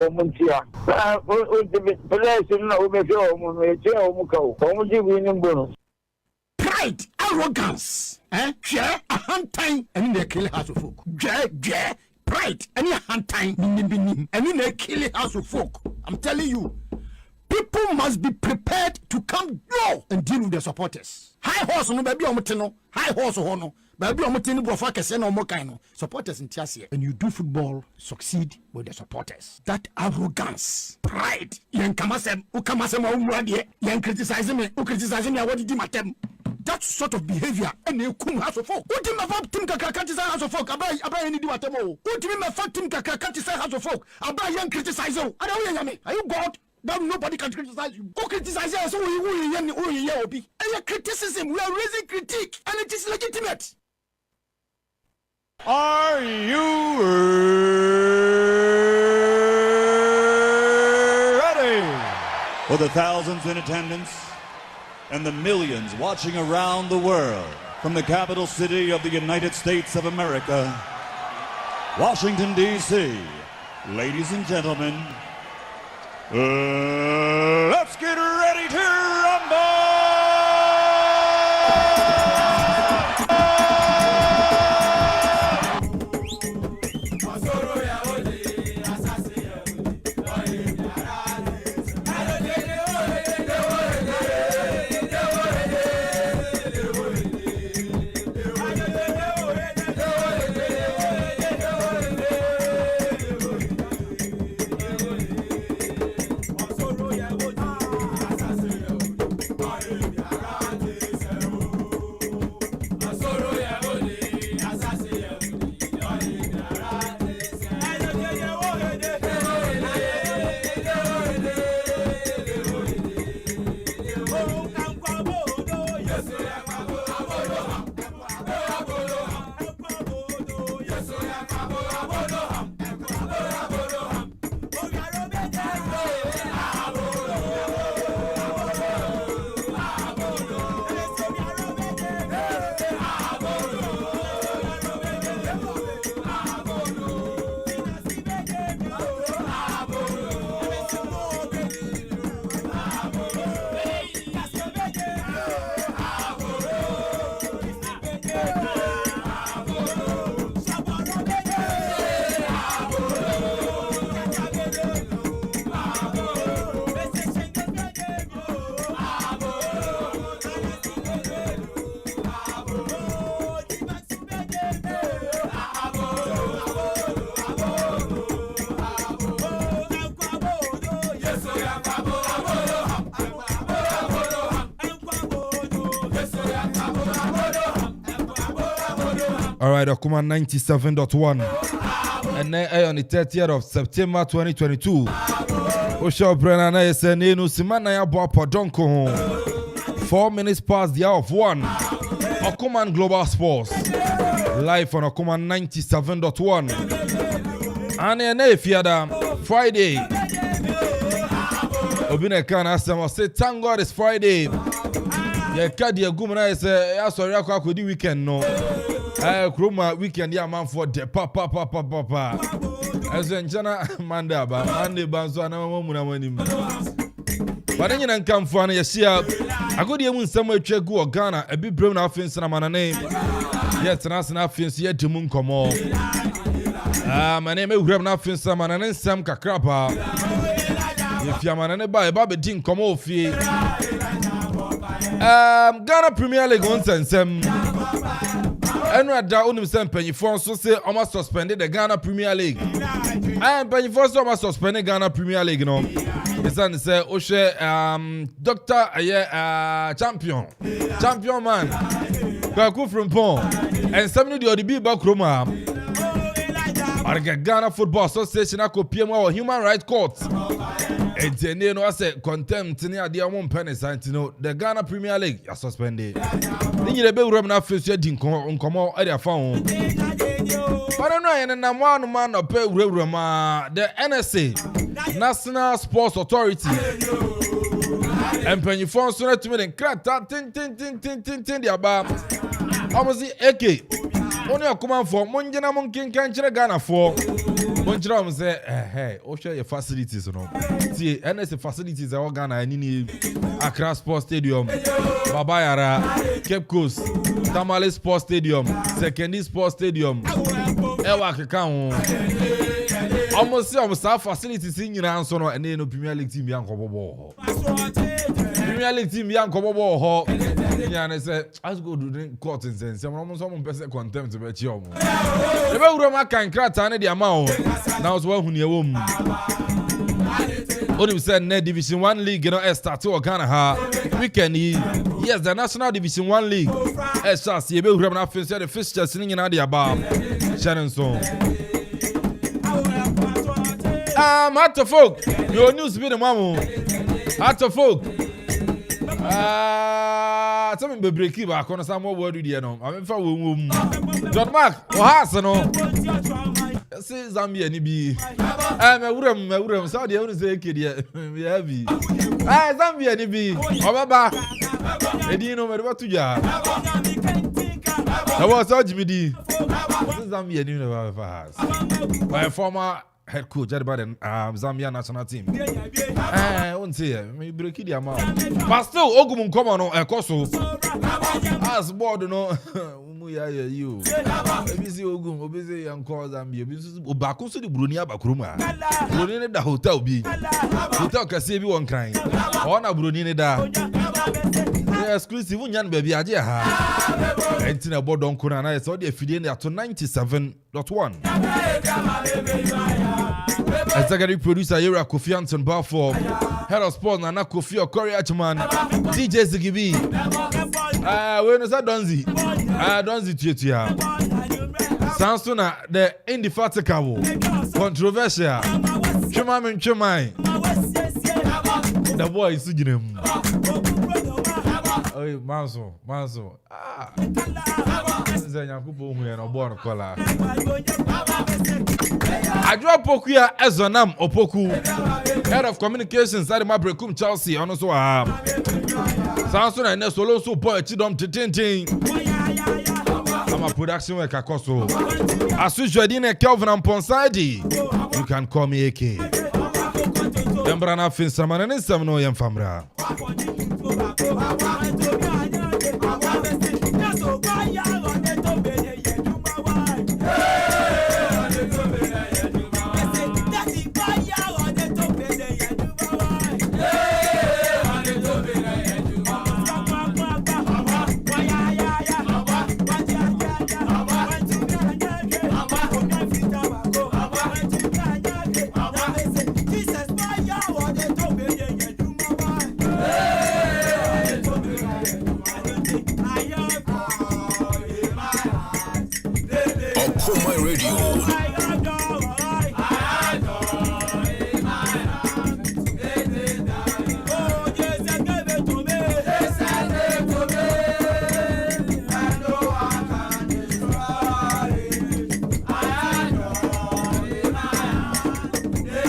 Omuntia. The person who may show Omuka. Pride, arrogance, share a hand time, and in the kill house of folk. Pride, any hand time, and in the kill house of folk. I'm telling you, people must be prepared to come low and deal with their supporters. High horse no baby omutino, high horse hono, baby omutino brofa kese no mokaino. Supporters in Tiasia. When you do football, succeed with the supporters. That arrogance, pride, yen kamasem, ukamasem umwadie, yen criticize me, what did you matem? That sort of behavior and you come house of folk. What do you have team criticize house of folk? About any do atemo. What do you have team criticize house of folk? About young criticize you. I don't hear me. Are you God? That nobody can criticize you. Who criticize us? And criticism, we are raising critique, and it is legitimate. Are you ready? For the thousands in attendance and the millions watching around the world from the capital city of the United States of America, Washington, D.C., ladies and gentlemen, let's get ready to rumble! All right, Okoman 97.1. And then on the 30th of September 2022. Osho Brennan is a Nenu Simana Yabo Podonko. 4 minutes past the hour of 1. Okoman Global Sports. Live on Okoman 97.1. And then if you had Friday. Obine Kana say thank God it's Friday. Yeah, Kadi Gumana is a sorry, I could do weekend no. Kroma weekend ya man for the papa. As in Jana Manda ba Monday banzo na mamuna wani. But then you come for an year. I go the somewhere check go Ghana a bit brown offense na manane. Yes, na offense yet to moon come on. My name is Grab offense manane Sam Kakrapa. If you manane ba Bobby Din come off here. Ghana Premier League on Sem. And right now, only some penny for so say almost suspended the Ghana Premier League. And penny for so almost suspended Ghana Premier League. No, it's an say Oshe Doctor champion man. Kwaku from Pong and some of the big back room. Ghana Football Association a PM or Human Rights Court. And then you know I said contempt near the one penny sign to know the Ghana Premier League are suspended. Then you be room na face didn't come out at their phone. But I know and one man up the NSA National Sports Authority. And penny phone so to me then crack that tin the about almost A.K.A. Only a command for Munjana Munkin Kanchina Ghana for Monjram say, hey, share your facilities, See, NS facilities are Ghana and Accra Sports Stadium, Babayara, Cape Coast, Tamale Sports Stadium, Sekendi Sports Stadium, Ewa Kekao. Almost our facilities in Ransono and then Premier League team Yanko. Premier League team Yanko. And said, I go to drink cottons and some person contempt about you. The Roman can crack the amount. Now it's one who near womb. Only said net Division 1 League, start to Ghana. Weekend, yes, the National Division 1 League. SAS, you will have the fixtures singing in the above. Shannon song. Matter folk, your news be the mamu. Matter folk. Something be breaky back on some more word with you know. I mean, for John Mark, what has no? Say Zambia, ni be. My room, Saudi, I want to say, kid, we heavy. Zambia, ni be. Obaba, Edino, what to ya? I was such me, Zambia, you know, my former head coach at the Zambia national team. I won't say me break it amount. But still, Okoman Akwaaba a Koso. As board, no, you. Busy Ogun, busy young cause Zambia. Bakusu the Brunia Bakruma. Brunine the hotel be. Hotel Kasebi one crying. Ona Brunine da. Exclusive young baby idea. And in a board on Kurana, I saw the affiliate to 97.1. Executive producer Yura Kofi Anton Balfour, head of sports Nana Kofi Okori Achman, DJ Zigibi. When is that Donzi? Donzi Tietia. Sansona, the indefatigable, controversial. Chumai. The boy is singing. Oh, Manso. Adwa Pokuya Ezonam Opoku, head of communications at Mabrekum Chelsea, on also Samson and Nesolo so boy Chidom Tintin. I'm a production worker Koso. As usual, Kelvin and Ponsadi. You can call me A.K.A. Dembrana Finsaman and Samno Yam Famra.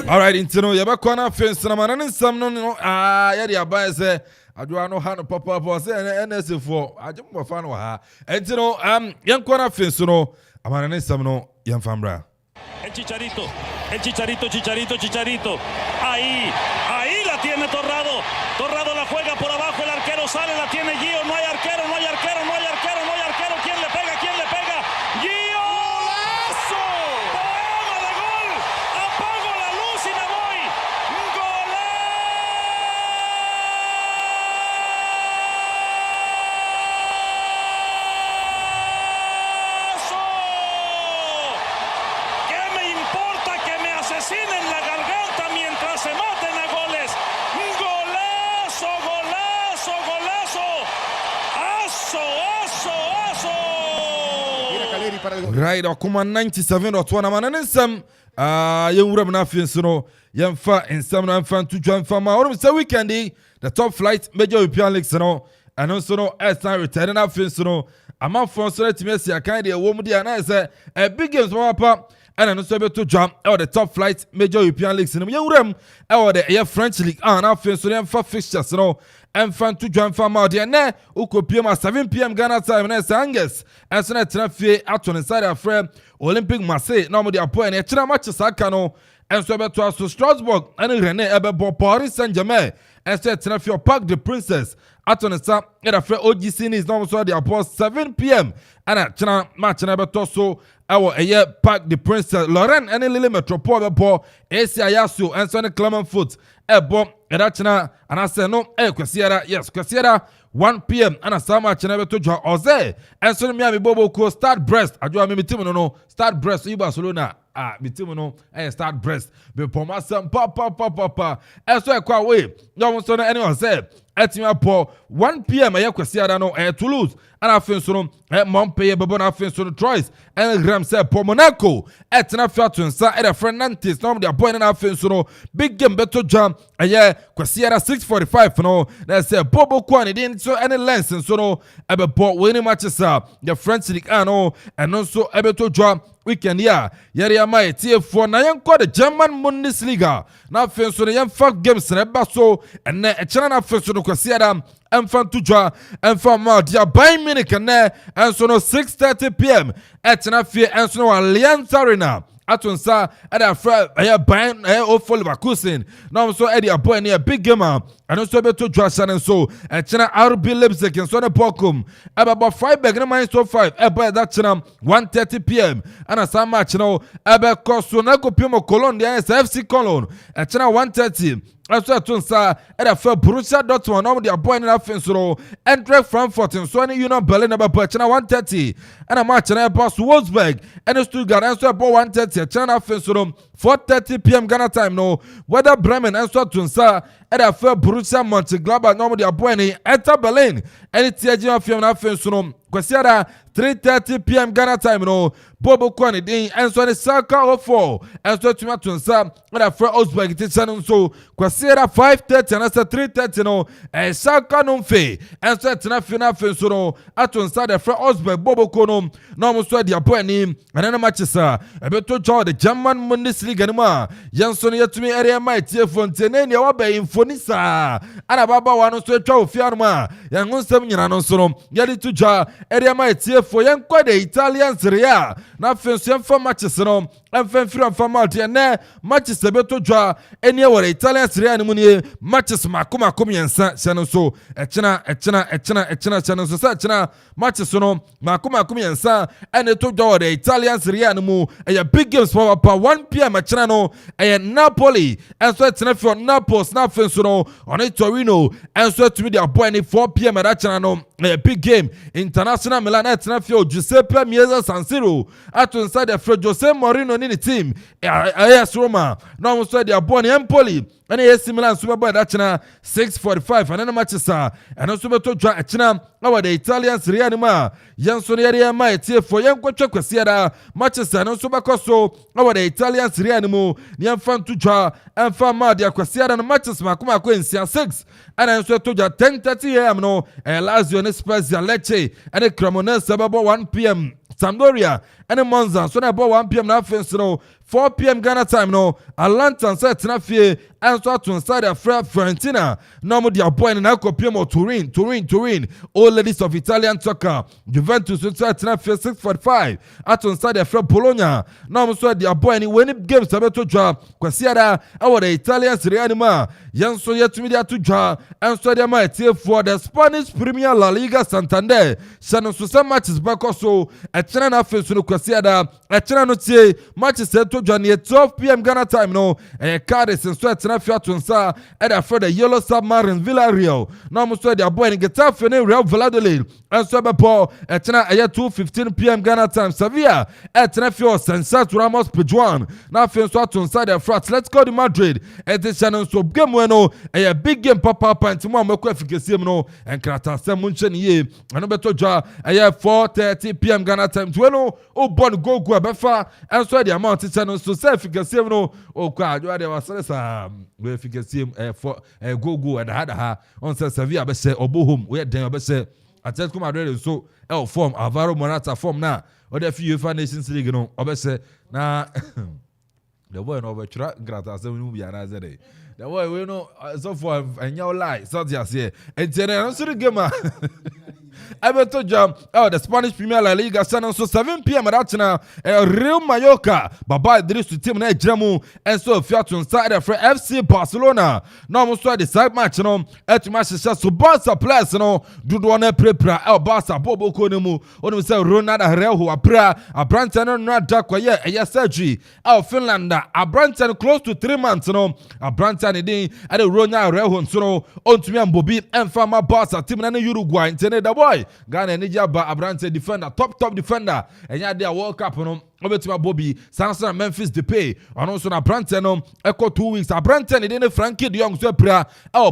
All right, intino yabakwana fence na manane samno no yadi aban se adwa no ha no papa se NS4 ajumba fa no ha intino yankwana fence no amanane samno yanfamra el Chicharito ahí la tiene Torrado la juega por abajo, el arquero sale, la tiene Gio, no hay arquero, ¿quién le pega? Gio, ¡golazo! ¡Poema de gol! Apago la luz y me voy. ¡Golazo! ¿Qué me importa que me asesinen la garganta mientras se maten a goles? Right, Okoman 97.1 manane sam yewura na finsino yemfa ensam na mfa tutu mfa ma onu say weekend the top flight major European leagues no and also no Eastern return na finsino amafo so letime sia kan de wo mu dia na say a big games papa ɛna no nso bɛto dwa ɛwɔ the top flight major European leagues no yɛwuram ɛwɔ the ɛyɛ French league na afei nso yɛmfa fixtures no ɛmfa nto dwa mfa ma ɔdeɛ nɛ wokɔpie ma 7 p.m. Ghana time na ɛsɛ Angers ɛnso na ɛtena fie ato ne nsa de afrɛ Olympic Marseille na ɔmo de apɔ ɛna ɛkyerɛ match saa aka no ɛnso ɛbɛto aso Strasbourg ɛne Rennes ɛbɛbɔ Paris Saint-Germain ɛnso ɛtena fie Parc des Princes ato ne nsa ɛde afrɛ OGC Nice na ɔmo nso de apɔ 7 p.m. ɛna kyerɛ match na ɛbɛtɔ so ɛwɔ ɛyɛ Parc des Princes Lorraine ɛne Lille Metropole bɛbɔ AC Ayaso ɛnso ne Clermont Foot ɛbɔ ɛda kyena anasɛ no ɛyɛ kwasiara yes kwasiara 1 p.m. ɛna saa match na ɛbɛtɔ dwa ɔzɛ ɛnso no Miami Boboko Stade Brest adwoa me team no Stade Brest yi Barcelona me team no Stade Brest be pomasam pa ɛso ɛkɔ away yɔm so no ɛne ɔzɛ ɛtumi apɔ 1 p.m. ɛyɛ kwasiara no Toulouse ɛna afei nso no Montpellier bɛbɔ na afei nso no Troyes ɛne Reims sɛ Monaco ɛtena fia to nsa ɛde frɛ Nantes na ɔmo de apɔ ɛne na afei nso no big game bɛtɔ dwa ɛyɛ kwasiara 6:45 no na ɛsɛ Bobo Kwan ne din nso ɛne Lens nso no ɛbɛbɔ wɔn matches a the French League no ɛno nso ɛbɛtɔ dwa weekend ya yɛre ama yɛtiefoɔ na yɛnkɔ the German Bundesliga na afei nso no yɛmfa games na ɛba so ɛnɛ ɛkyɛn na afei nso no kwasiara ɛmfa nto dwa ɛmfa ma dia Bayern Munich ɛnɛ ɛnso no 6:30 p.m. ɛtena fie ɛnso no Allianz Arena ato nsa ɛde afrɛ ɛyɛ Bayern ɛyɛ Ofo Leverkusen na ɔmo nso ɛde abɔ ɛne a big game a ɛno nso ɛbɛto dwa hyɛ ne nso ɛkyena RB Leipzig nso ne Bochum ɛbɛbɔ Freiburg ne Mainz 05 ɛbɔ ɛda kyena 1:30 p.m. ɛna saa match no ɛbɛkɔ so na ɛkɔpem Cologne deɛ ɛsɛ FC Cologne ɛkyena 1:30 ɛso ɛto nsa ɛde afrɛ Borussia Dortmund na ɔmo de abɔ ɛne na afei nso no Eintracht Frankfurt nso ne Union Berlin ɛbɛbɔ ɛkyena 1:30 ɛna match no ɛbɔ so Wolfsburg ɛne Stuttgart ɛnso ɛbɔ 1:30 ɛkyena na afei nso no 4:30 p.m. Ghana time no Werder Bremen ɛnso ato nsa ɛde afrɛ Borussia Mönchengladbach na ɔmo de abɔ ɛne Hertha Berlin ɛne TSG afei na afei nso no kwasiara 3:30 p.m. Ghana time no Bobo Kwan ne din ɛnso ne Schalke 04 ɛnso atumi ato nsa ɛde afrɛ Augsburg tekyɛ no nso kwasiara 5:30 anasa 3:30 no Schalke no mfe ɛnso ɛtena fie na afei nso no ato nsa de afrɛ Augsburg Bobo Kwan no na ɔmo nso de abɔ ɛne ɛne no matches a ɛbɛto dwa the German Bundesliga no mu a yɛn nso no yɛtumi ɛre ma etiefo nte ne nea wabɛyi mfoni saa ana baba wa no nso atwa ofia no mu a yɛn ho nsɛm nyina no nso no yɛde to dwa ɛre ma etiefo yɛn kɔ de Italian Serie A na afei nso yɛmfa matches no ɛmfa mfiri mfa ma ɔde ɛnɛ matches ɛbɛto dwa ɛne ɛwɔ the Italian Serie A no mu nie matches mako mmiɛnsa hyɛ no nso ɛkyena hyɛ no nso sɛ ɛkyena matches no mako mmiɛnsa ɛne to dwa wɔ the Italian Serie A no mu ɛyɛ big games papa 1 p.m. ɛkyena no ɛyɛ Napoli ɛnso ɛtena fio Naples na afei nso no ɔne Torino ɛnso atumi de abɔ ɛne 4 p.m. ɛda kyena no ɛyɛ big game International Milan ɛtena fio Giuseppe Meazza San Siro ato nsa de fio Jose Mourinho ne ne team AS Roma na ɔmo nso de abɔ ne Empoli ɛne AC Milan nso bɛbɔ ɛda kyena 6:45 ɛne no matches a ɛno nso bɛtɔ dwa ɛkyena ɛwɔ the Italian Serie A no mu a yɛn nso no yɛde ma ɛtiefo yɛn nkɔtwa kwasiara matches a ɛno nso bɛkɔ so ɛwɔ the Italian Serie A no mu ne yɛmfa nto dwa ɛmfa ma de kwasiara no matches mako nsia 6 ɛna nso ɛtɔ dwa 10:30 a.m. no Lazio ne Spezia Lecce ɛne Cremonese bɛbɔ 1 p.m. Sampdoria ɛne Monza so na ɛbɔ 1 p.m. na afei nso no 4 p.m. Ghana time no Atalanta nso ɛtena fie ɛnso ato nsa de afrɛ Fiorentina na ɔmo de abɔ ɛne na akɔpiem wɔ Turin All Ladies of Italian Soccer Juventus nso ɛtena fie 6:45 ato nsa de afrɛ Bologna na ɔmo nso de abɔ ɛne wɛni games ɛbɛto dwa kwasiara ɛwɔ the Italian Serie A no mu a yɛn nso yɛtumi de ato dwa ɛnso de ama ɛtiefoɔ the Spanish Premier La Liga Santander hyɛ no nso sɛ matches bɛkɔ so ɛkyerɛ na afei nso no kwasiara ɛkyerɛ no tie matches ɛto dwa ne 12 p.m. Ghana time no ɛyɛ Cadiz nso ɛtena fie ato nsa ɛde afrɛ the Yellow Submarines Villarreal na ɔmo nso de abɔ ɛne Getafe ne Real Valladolid ɛnso ɛbɛbɔ ɛkyerɛ ɛyɛ 2:15 p.m. Ghana time Sevilla ɛtena fie wɔ Sensat Ramos Pidjuan na afei nso ato nsa de afrɛ Atletico de Madrid ɛte hyɛ no nso game no ɛyɛ big game papaapa nti mo a mɔkɔ afikesie mu no ɛnkratasɛm mo nkyɛ ne yie ɛno bɛtɔ dwa ɛyɛ 4:30 p.m. Ghana time tuwe no wobɔ no gogu a bɛfa ɛnso ɛde ama ɔte hyɛ no nso sɛ afikesie mu no ɔkɔ adwoa deɛ wasɛre saa wɔ afikesie mu gogu ɛdahadaha ɔn sɛ Sevilla bɛhyɛ ɔbɔ home woyɛ den ɔbɛhyɛ Atletico Madrid so form Alvaro Morata form na or the UEFA Nations League no obese na the boy no betra grata se we be anaze dey the boy we no so for anya lie so just here and then so the game Everton jam the Spanish Premier La Liga San so 7 p.m. that now Real Mallorca Baba Idris to team na ejramu and so Fiat on side for FC Barcelona now mo so the side match no et match so Barca players no do one prepare Barca bobo ko ne mu onu say Ronaldo Araujo apra Abranten no Darko ye surgery Finland Abranten close to 3 months no Abranten din and Ronaldo Araujo so no ontumi ambobi enfama Barca team na Uruguay intene da boy Ghana Niger ba Abrante defender top defender and ya there World Cup no Obetima Bobby Sansa Memphis Depay and also na Abrante no echo 2 weeks Abrante ni Frankie de Jong so pra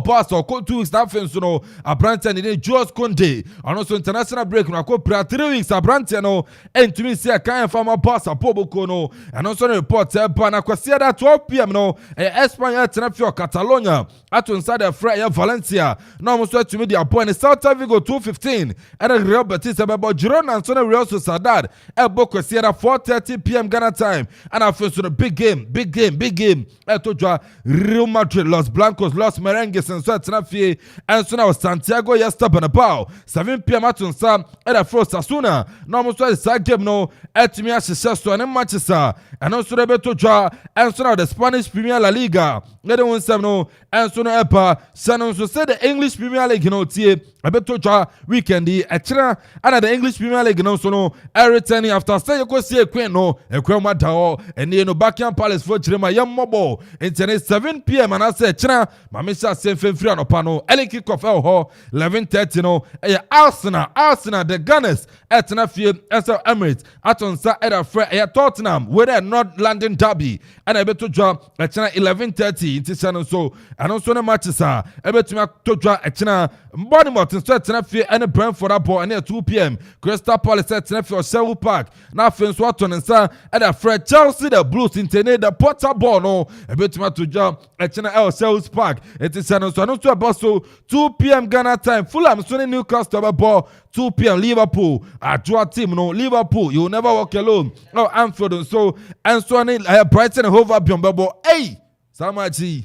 pass or 2 weeks that fence no Abrante ni Jules Koundé and also international break no ko pra 3 weeks Abrante no entumi see kan farmer pass apoboko no and also report ba na kwase that 12 p.m. no Espanya tenafio Catalonia at inside the Freya Valencia no so tumi the appoint Celta Vigo 2:15 and Real Betis about Girona and so Real Sociedad boko see that 4:30 p.m. Ghana time and I feel so the big game told Real Madrid Los Blancos Los Merengues and so tenafie and so now Santiago Yesta Bernabeu 7 p.m. at Unsa and I feel Sasuna no so the game no etimi asese and Manchester and also the beto and so now the Spanish Premier La Liga let one sem no and so no epa Shannon so say the English Premier League no tie beto weekend echira and the English Premier League no so no returning after say you go see Queen no Ekwema dawo and no Buckingham Palace for Chirema yam mobo internet 7 p.m. and I say echira mamisha say free no pano early kick off 11:30 no Arsenal the Gunners at Nafie Esa Emirates at on sa at Tottenham with a North London derby and I beto echira 11:30 into channel so and also the matches are beto to echira Bournemouth instead Tenafie and Brentford up and 2 p.m. Crystal Palace at Tenafie or Selwood Park now Fins Watton and Sa and a Fred Chelsea the Blues internet the Potter ball no a bit to jump at China Selwood Park it is so also about so 2 p.m. Ghana time Fulham Sunday Newcastle ball 2 p.m. Liverpool a draw team no Liverpool you will never walk alone no Anfield and so Brighton and Hove Albion ball hey Samachi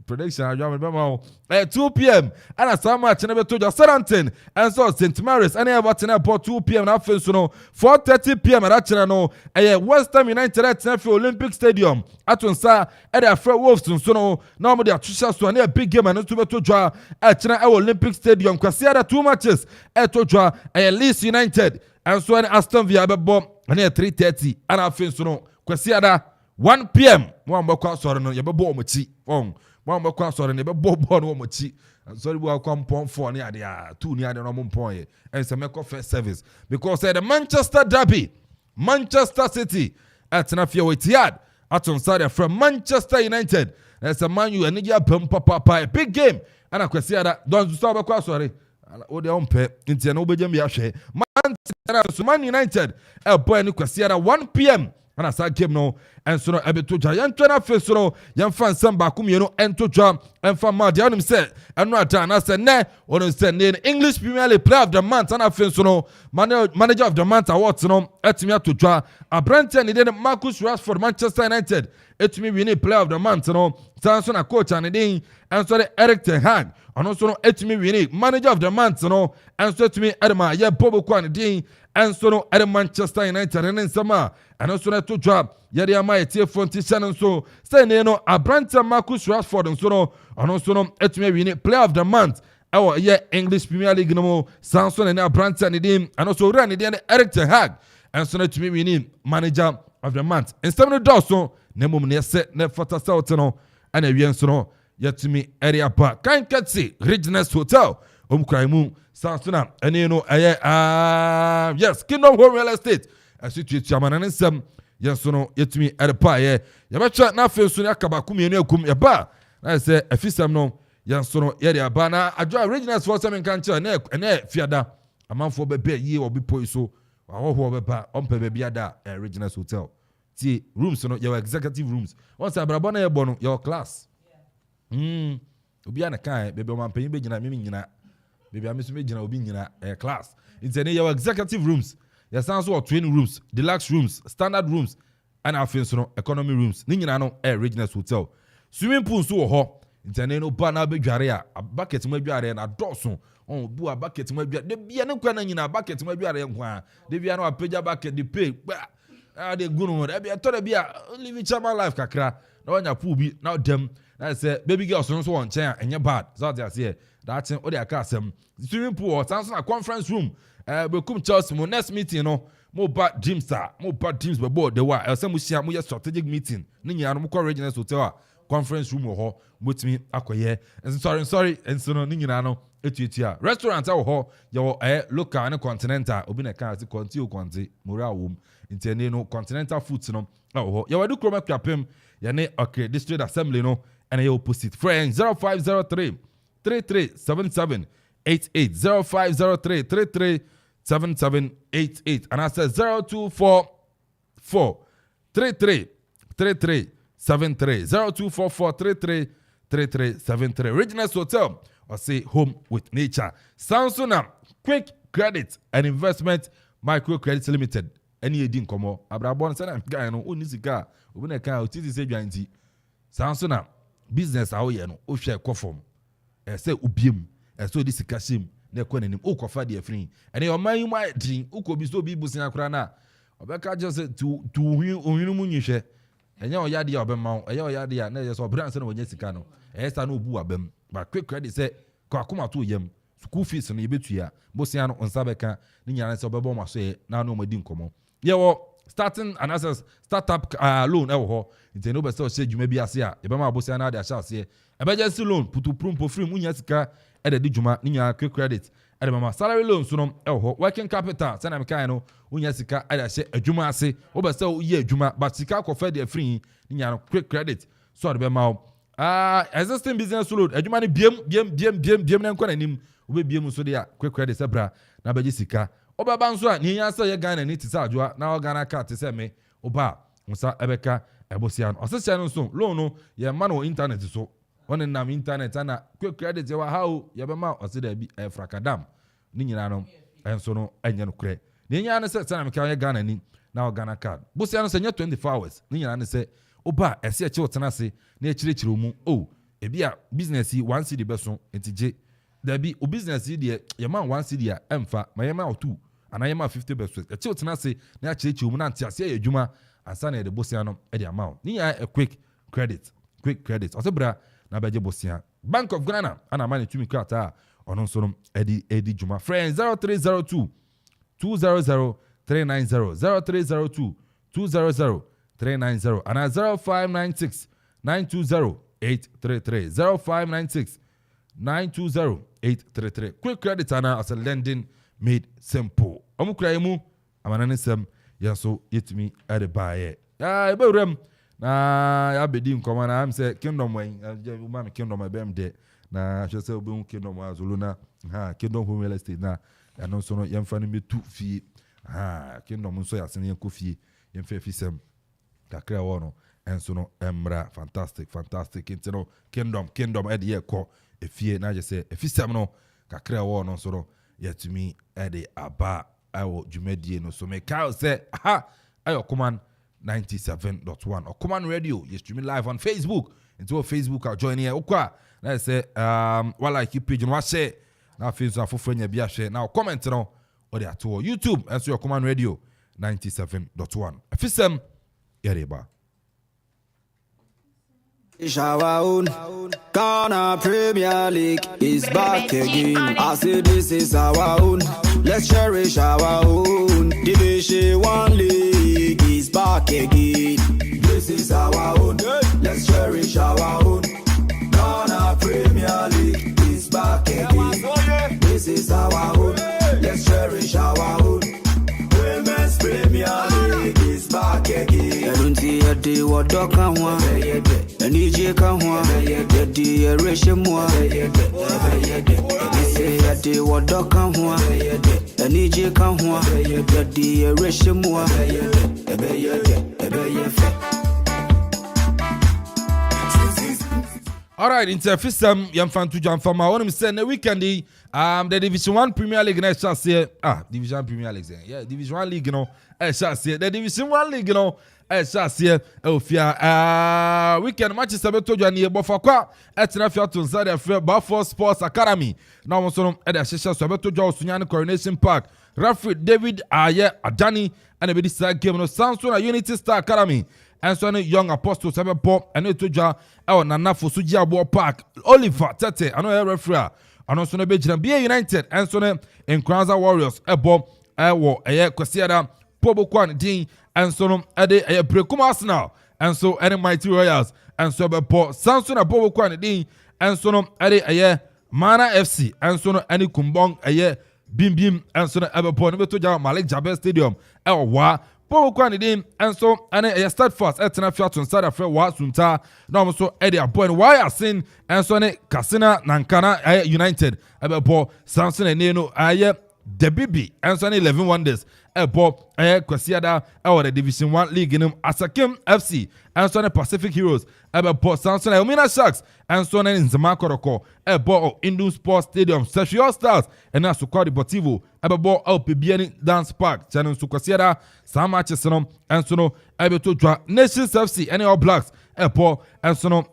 prediction I remember 2 p.m. and a summer match never told you Southampton and so St. Mary's and Everton about 2 p.m. now so no 4:30 p.m. at Achano West Ham United at Olympic Stadium at Onsa at the Fred Wolves so no normally at Trisha so a big game and to draw at China Olympic Stadium because there are 2 matches at Toja Leeds United and so an Aston Villa ball and 3:30 and I feel so no because 1 p.m. one more sorry no yebo mochi one more sorry ne be bo no mochi sorry we come pon 4 near there 2 near the no pon and say make first service because the Manchester derby Manchester City at Nafia Etihad at on side from Manchester United there's a Man U and ya papa big game and I kwesi ada don't stop kwa sorry o de on pe ntia no be jam ya hwe Man United boy ni kwesi ada 1 p.m. and as I game no and so no ebeto ja yan twana face no yan fan sam ba kumienu ento ja and fan ma dia onim say and no ata na say ne onim say ne English Premier League player of the month and afen so no manager of the month award no etimi atodwa Abrante ne de Marcus Rashford Manchester United etimi win player of the month no so na coach and den and so the Eric Ten Hag and also no etimi win manager of the month no and so etimi edema ye bobo kwan den and so no at Manchester United and sama and also na to drop yari ama etie fonti channel so say no Abrante Marcus Rashford and so no and also no etimi win player of the month our English Premier League no Samson and Abrante and also run the Eric Ten Hag and so etimi win manager of the month and some no do so na mum ne se na fata south no and awie so no yetimi area park kan katsi Regis Hotel kraimu Samson and no yes Kingdom Home Real Estate asitue chairman and some yes no yetimi area ye yabacha na fe so yakaba kumienu akum yaba na say afisam no yes no ye dia ba na adwa Regis for some kan cha na fiada amanfo bebe yi obi poi so awo beba ompe be biada Regis Hotel ti rooms no your executive rooms once abrabo na ye bo no your class obi ana kan bebe o man pen be gina me nyina Baby, I'm missing obi nyina class. It's any your executive rooms. Yes, also twin rooms, deluxe rooms, standard rooms, and our no economy rooms. Ni nyina no Regency Hotel. Swimming pool so ho. It's any no bana be dware a bucket mo dware na dɔso. On bu a bucket mo dware. De bia ne kwana nyina bucket mo dware nkwa. De bia no apagya bucket de pay. They go no. De bia to de bia live chairman life kakra. Na wanya pool bi na dem. Na say baby girl so on chain enye bad. So they say that thing o dey aka asem. Swimming pool or a conference room. We come Chelsea mo next meeting no. Mo bad dreams be board the wa. Else mo share mo strategic meeting. Ni nyina no mo Regency Hotel conference room ho motimi akoye. And sorry and so no ni nyina no etuetua. Restaurant ho yo local and continental obi na kan ati kwanti moral wom. Intene no continental foods no ho. Yo wadu kroma kwapem ya ne okay district assembly no and your opposite friend 0503 3377 88 0503 337788 and I said 0244 33 73 0244 33 Regency Hotel or say home with nature. Samsung quick credit and investment micro credit limited. Any edin komo abrabon say na guy no onisika obi na kan otiti say dwanti. Samsung business awo ye no o hwe kofom. Say ubiem so this kashim na ekonanim o kofa de afrin. Ene o man mu adin ukobi so bi busin akura na obeka just to ohunu mu nyihwe. Enya o yade ya obema o eya o yade ya na ye so brand say na wonya sika no. Esa na obu abem. But quick credit say kwakoma to yam. School fees no yebetua. Bosia no onsabeka ni nyana say obebo ma so ye na no madi nkomo. Ye wo starting and access startup loan e wo ho. Nti no be say o se dwuma bi ase a ebema bosia na de asha ase. Emergency loan putu prumpo free munya sika e de dwuma ni nyana quick credit. E de mama salary loan so no e wo ho. Working capital say na me kan no unya sika e de ashe adwuma ase. Wo be say o ye adwuma but sika kofa de free ni nyana quick credit. So de be ma existing business loan adwuma ni biem na nkwa nanim wo be biem so de a quick credit se bra na beji sika obaba nso a ni yansa ye Ghana ni tisa adwoa na o Ghana card se me oba nsa ebeka ebosia no osese no so loan no ye ma no internet so on nam internet na quick credit ye wa how ye be ma ose da bi frakadam ni nyina no enso no enye no kure ni nyina no se na me kan ye Ghana ni na o Ghana card bosia no se nye 24 hours ni nyina no se oba ese eche otena se na echirechire mu ebia business yi 1 cedi beso entije da bi o business yi de ye ma 1 cedi a emfa ma ye ma 2 ana ye ma 50 beso eche otena se na echirechire mu na ntia se ye adwuma ansa na de bosia no e de amount ni ya a quick credit osebra na beje bosia Bank of Ghana ana mani tumi krata ono so no edi dwuma friend 0302 200 390 0302 200 390 and 0596 920 833 0596 920 833 quick credit ana as a lending made simple omukura yemu amanane sem yaso yetumi ade baaye ebewrem na ya bedi nkoma na am say kingdom wen woman kingdom abem de na hwese obi kingdom azuluna kingdom home real estate na no so no yemfa no metu fie kingdom nso ya sene yakofie yemfa fisem kakra wono enso no emra fantastic intino kingdom ede ye ko efie na je say efisem no kakra wono so no yetumi ede aba awo dwumadie no so me ka say ayo Okoman 97.1 Okoman radio you stream live on Facebook into Facebook I'll join here okwa na say while I keep page no share na Facebook afofanya bia share now comment no or the to YouTube enso Okoman radio 97.1 efisem Yareba. Our own Ghana Premier League is back again. I say this is our own. Let's cherish our own. Division 1 League is back again. This is our own. Let's cherish our own. Ghana Premier League is back again. This is our own. Let's cherish our own. Women's Premier League is back again. Yadi wado kanwa Nije kanwa Yadi reshimwa Yadi wado kanwa Nije kanwa Yadi reshimwa All right, into fisam yam fan to jam fama. One say na weekend The Division 1 Premier League next chance here. Division 1 Premier League. Yeah, Division 1 League, you know. Chance here. The Division 1 League, you know. Chance here. Weekend matches sabeto jani bofakwa. Etina fia to inside the Buffalo Sports Academy. Now we saw at the session sabeto jao Sunyani Coronation Park. Referee David Adani and the side game no Samson Unity Star Academy. And so young apostle sabepo and it to ja Nana Fusuji Abo Park. Oliver Tete. I know referee. And also no Benjamin BA United and so in Kranza Warriors ebo kwasiada Pobo Kwan Dean and so no ade Brekum Arsenal and so any Mighty Royals and so bebo Samson Pobo Kwan Dean and so no ade Mana FC and so no any Kumbong Bim Bim and so no ebo no beto Malik Jabez Stadium wa Pobo Kwan Dean and so any Steadfast etna fiat on side afre wa sunta no so ade abo and why asin and so ne Kasina Nankana United ebo Samson and no the BB and so 11 wonders ebo kwasiada the Division 1 League in Asakim FC and so Pacific Heroes ebo Samson Elmina Sharks and so in Zamakoroko ebo Indus Sports Stadium Session Stars and Asukwa Deportivo ebo LPBN Dance Park channel kwasiada some matches no and so no ebo to Nations FC and All Blacks ebo and so no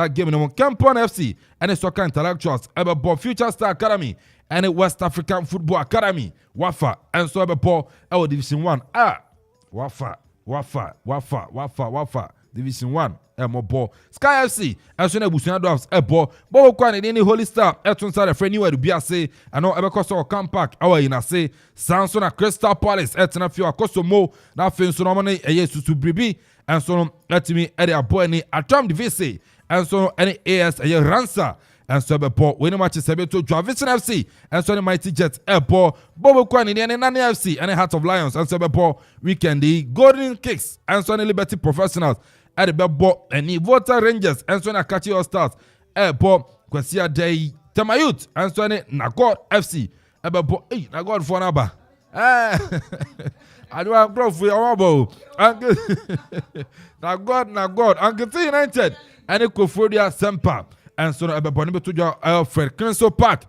game no Campon FC and Soccer Intellectuals ebo Future Star Academy and West African Football Academy Wafa and so ebo Division 1 Wafa Division 1 Mobo Sky FC and so Busuna Dwarfs ebo Bobo Kwan any Holy Star eton side friend anywhere to be ase and no ebe so come back in ase Samson Crystal Palace etna fio akosomo na fe so no money susu bribi and so let me abo any Atom Divise and so any AS Ransa and so bebo when match sebeto Vision FC and so the Mighty Jets ebo Bobo Kwan any Nani FC and Heart of Lions and so bebo weekend the Golden Kicks and so Liberty Professionals at the bebo any Water Rangers and so na Kachi All Stars ebo Kwasia Day Tamayut and so Nagod FC ebo Nagod for naba I do have growth for your Nagod Uncle United and Kofodia Sempa and so ebe to your Alfred Crenso Park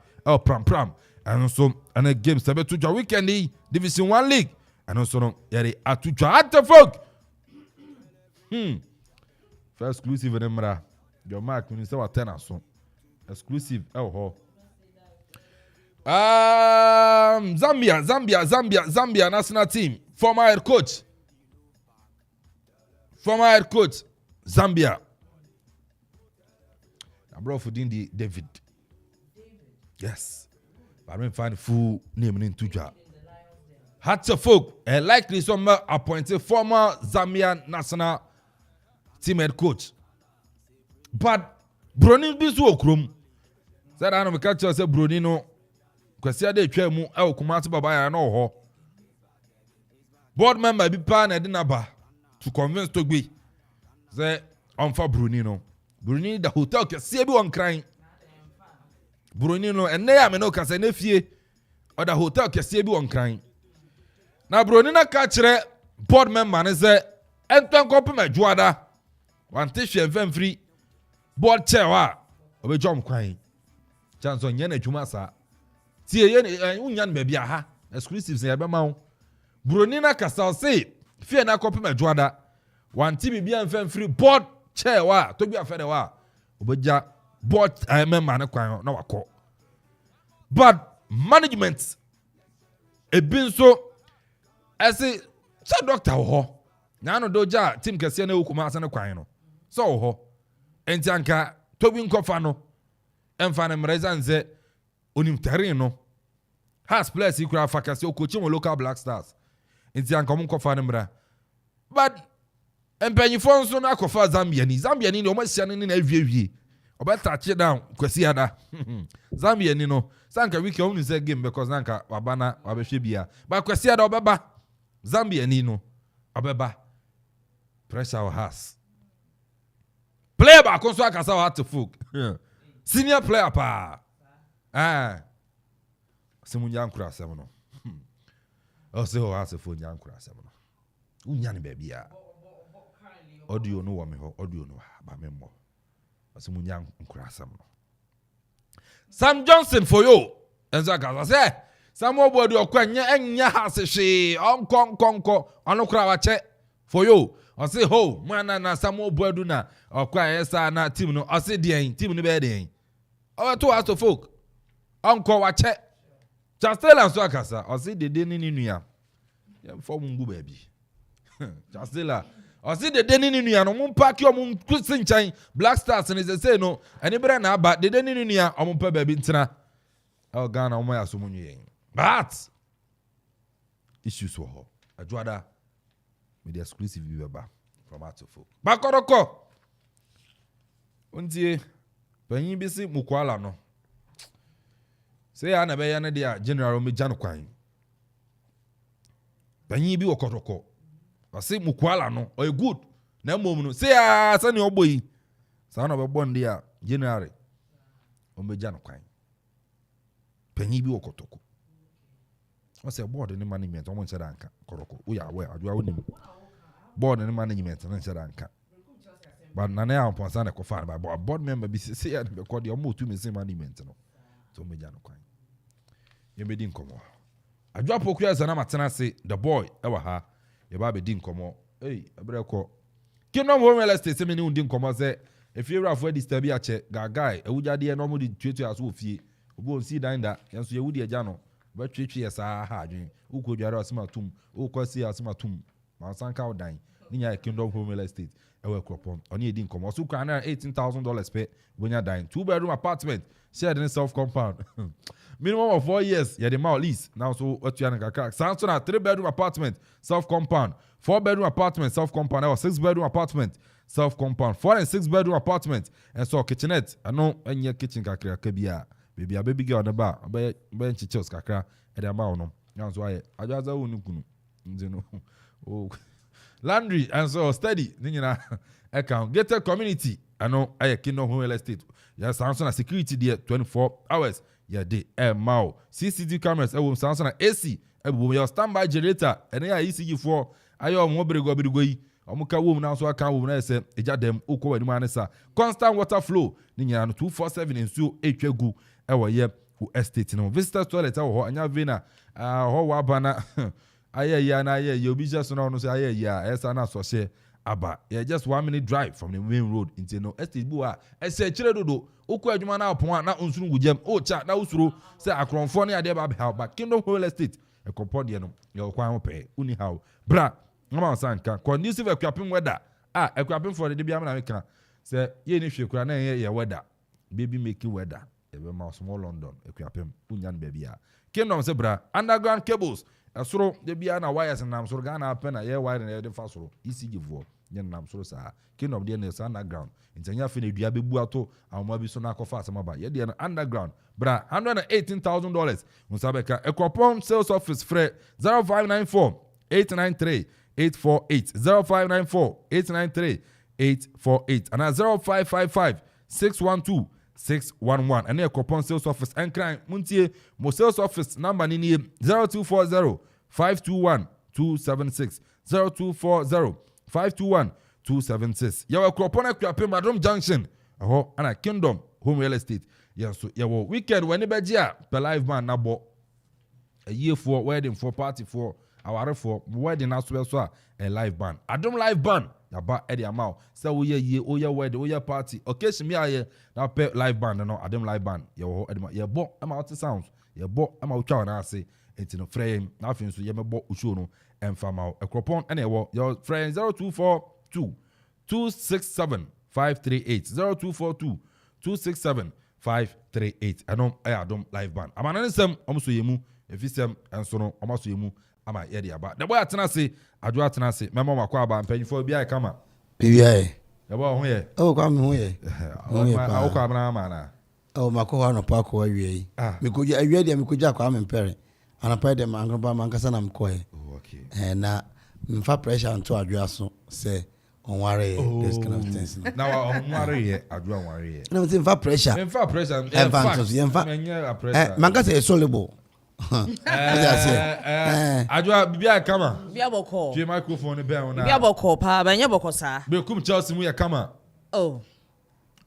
Pram and so and a game sabe to your weekend Division 1 League and also no yari atuja atafok first exclusive nemra your mark when you say what 10 so exclusive Zambia national team former head coach Zambia I brought for the David. Yes. But I don't find full name in Tuja. Hatchafok, a likely summer appointed former Zambian national team head coach. But Bruni Bisu said I don't catch yourself Brunino. Kwasia de Chemu, Okoman Akwaaba no ho. Board member be pan Edinaba to convince Togbi. Say on for Brunino. Bruni the hotel can see everyone crying. Bruni no and they am no can say nephew or the hotel can see everyone crying. Now Bruni na catch board member and say enten copy my juada. One tissue and free board chair wa obe jom crying. Chance on yene juma sa. Tie yene unyan baby aha exclusive say be ma. Bruni na kasa say fear na copy my juada. One TV be and free board chair wa to be afede wa obeja board member na kwan na wako but management ebin so ese cha doctor ho na no doja team kese na okuma asa na kwan no so ho enti anka to bi nkofa no emfa na mreza nze onim terrain no has players ikura fakase okochi mo local Black Stars enti anka mo nkofa na mra but empanyifo nso na akofa Zambia ni no omahia ni na awie oba touch down kwasi ada Zambia ni no sanka wiki o say game because nanka wabana wabehwe bia ba kwasi ada obeba Zambia ni no obeba pressure has player ba konso akasa wa to folk senior player pa simunya nkura asem no o se ho asefo nya nkura asem no unya ni ba bia audio no wa me ho audio no ba me mo asimunya nkura asam no Sam Johnson for you enza ka say Samuel Bodu okwanya enya hase hwe onkonkonko onokra wa che for you I say ho man na Samuel Bodu na okwa yesa na team no I say team no be den o to us to folk onko wa che Chastela so akasa I say dede ni nua yem form ngu ba bi Chastela I say dede ni nua no mum pack yo mum kusin chan Black Stars ni say no ani bra na aba dede ni nua o mum pa ba bi ntina o Ghana o mo ya so mu nwie but issues were ho adwada with the exclusive viewer from out to folk bakoroko untie panyin bi si mukwala no say ya na be ya na dia general me jano kwan panyin bi okoroko wase mukwala no o good na mom no say ya sani oboyi sa na be bon dia general o me jano kwan panyin bi okotoko I say board in management. I want to rank koroko. We are aware. I do awuni. Board in management. I want to rank. But nane am ponsa na kofa ba board member bi say ya be call the mo to me say management no. So me jano kwan. Ye be din komo. Adwa pokua za na matena say the boy e wa ha. Ye ba be din komo. Hey, abre ko. Kingdom home real estate say me ni din komo say if you rafo disturb ya che guy e wujade no mo di twetu aso ofie. Obo on si dan da. Yenso ye wudi eja no. But treat sa ha adwin uko dware asema tum uko si asema tum ma sanka odan ninya Kingdom home real estate ewe kropon oni edi nkomo so kwa na $18,000 pe bonya dan 2-bedroom apartment shared in self compound minimum of 4 years ya the mall lease now so otua na kaka sanso na 3-bedroom apartment self compound 4-bedroom apartment self compound or 6-bedroom apartment self compound 4 and 6-bedroom apartment and so kitchenette ano enye kitchen kakra ka bia baby a baby girl na ba ba nchichos kakra e dey ma ono yanso aye ajaza wonu kunu nzeno oh laundry and so steady ninyina account gated community ano aye Kingdom home real estate ya sanso na security there 24 hours ya dey mao CCTV cameras e wo sanso na AC e bo your standby generator ene ya ECG for aye omo brego yi omuka wom na so aka wom na ese eja dem ukwo wani manesa constant water flow ninyina no 247 ensuo etwagu ewo ye u estate no visitor toilet ewo anya vena ho wa bana aye ya na aye obi just no say aye ya esa na so she aba yeah, just 1 minute drive from the main road into no estate bu a ese kire dodo ukwu adwuma na opon na onsuru ngugem o cha na usuru say akronfo na ade ba ba Kingdom home estate e kompod ye no ye kwan ho pe uni how bra ngama sanka conducive equipment weather equipment for the bia na meka say ye ni hwekura na ye weather baby making weather ebe ma small London equipment unyan bebia Kingdom say bra underground cables asoro de bia na wires na soro ga na apena ye wire na de fa soro ECG vo ye na soro sa Kingdom de na underground intanya fe na dua bebu ato awoma bi so na akofa asema ba ye de na underground bra $118,000 unsabeka ekopon sales office fre 0594 893 848 0594 893 848 and 0555 612 611 and a coupon sales office and crime muntie mo sales office number ni 0240 521 276 0240 521 276 yawa coupon akwape Madam Junction aho ana Kingdom home real estate yes yawo weekend when be gia per live man na bo a year for wedding for party for our for wedding as well so a live band Adom live band yaba e dey amount say we ye o ye wedding o ye party occasion me aye na pe live band no Adom live band ye ho edema ye bo ama out sounds ye bo ama utwa na ase enti no frame na afin so ye mebo usho no emfa ma ekropon ene ye your friend 0242 267 538 0242 267 538 anom Adom live band amana nsem omso yemu efisem enso no omaso yemu ama ye dia ba the boy atena se adwo atena se memo makwa aba mpanyifo bia kama bia e bo ho ye kwa me ho ye o kwa bana ma na makwa no pa ko awie mikoja awie dia mikoja kwa me mpere anapa de mangroba mankasa na mkoe okay na mfa pressure nto adwo aso se onware this kind of things now onware ye adwo onware ye no mfa pressure mfa pressure mankasa is soluble adwa bibia kama bia boko je microphone be on na bia boko pa ba nya boko sa be kum Chelsea mu ya kama oh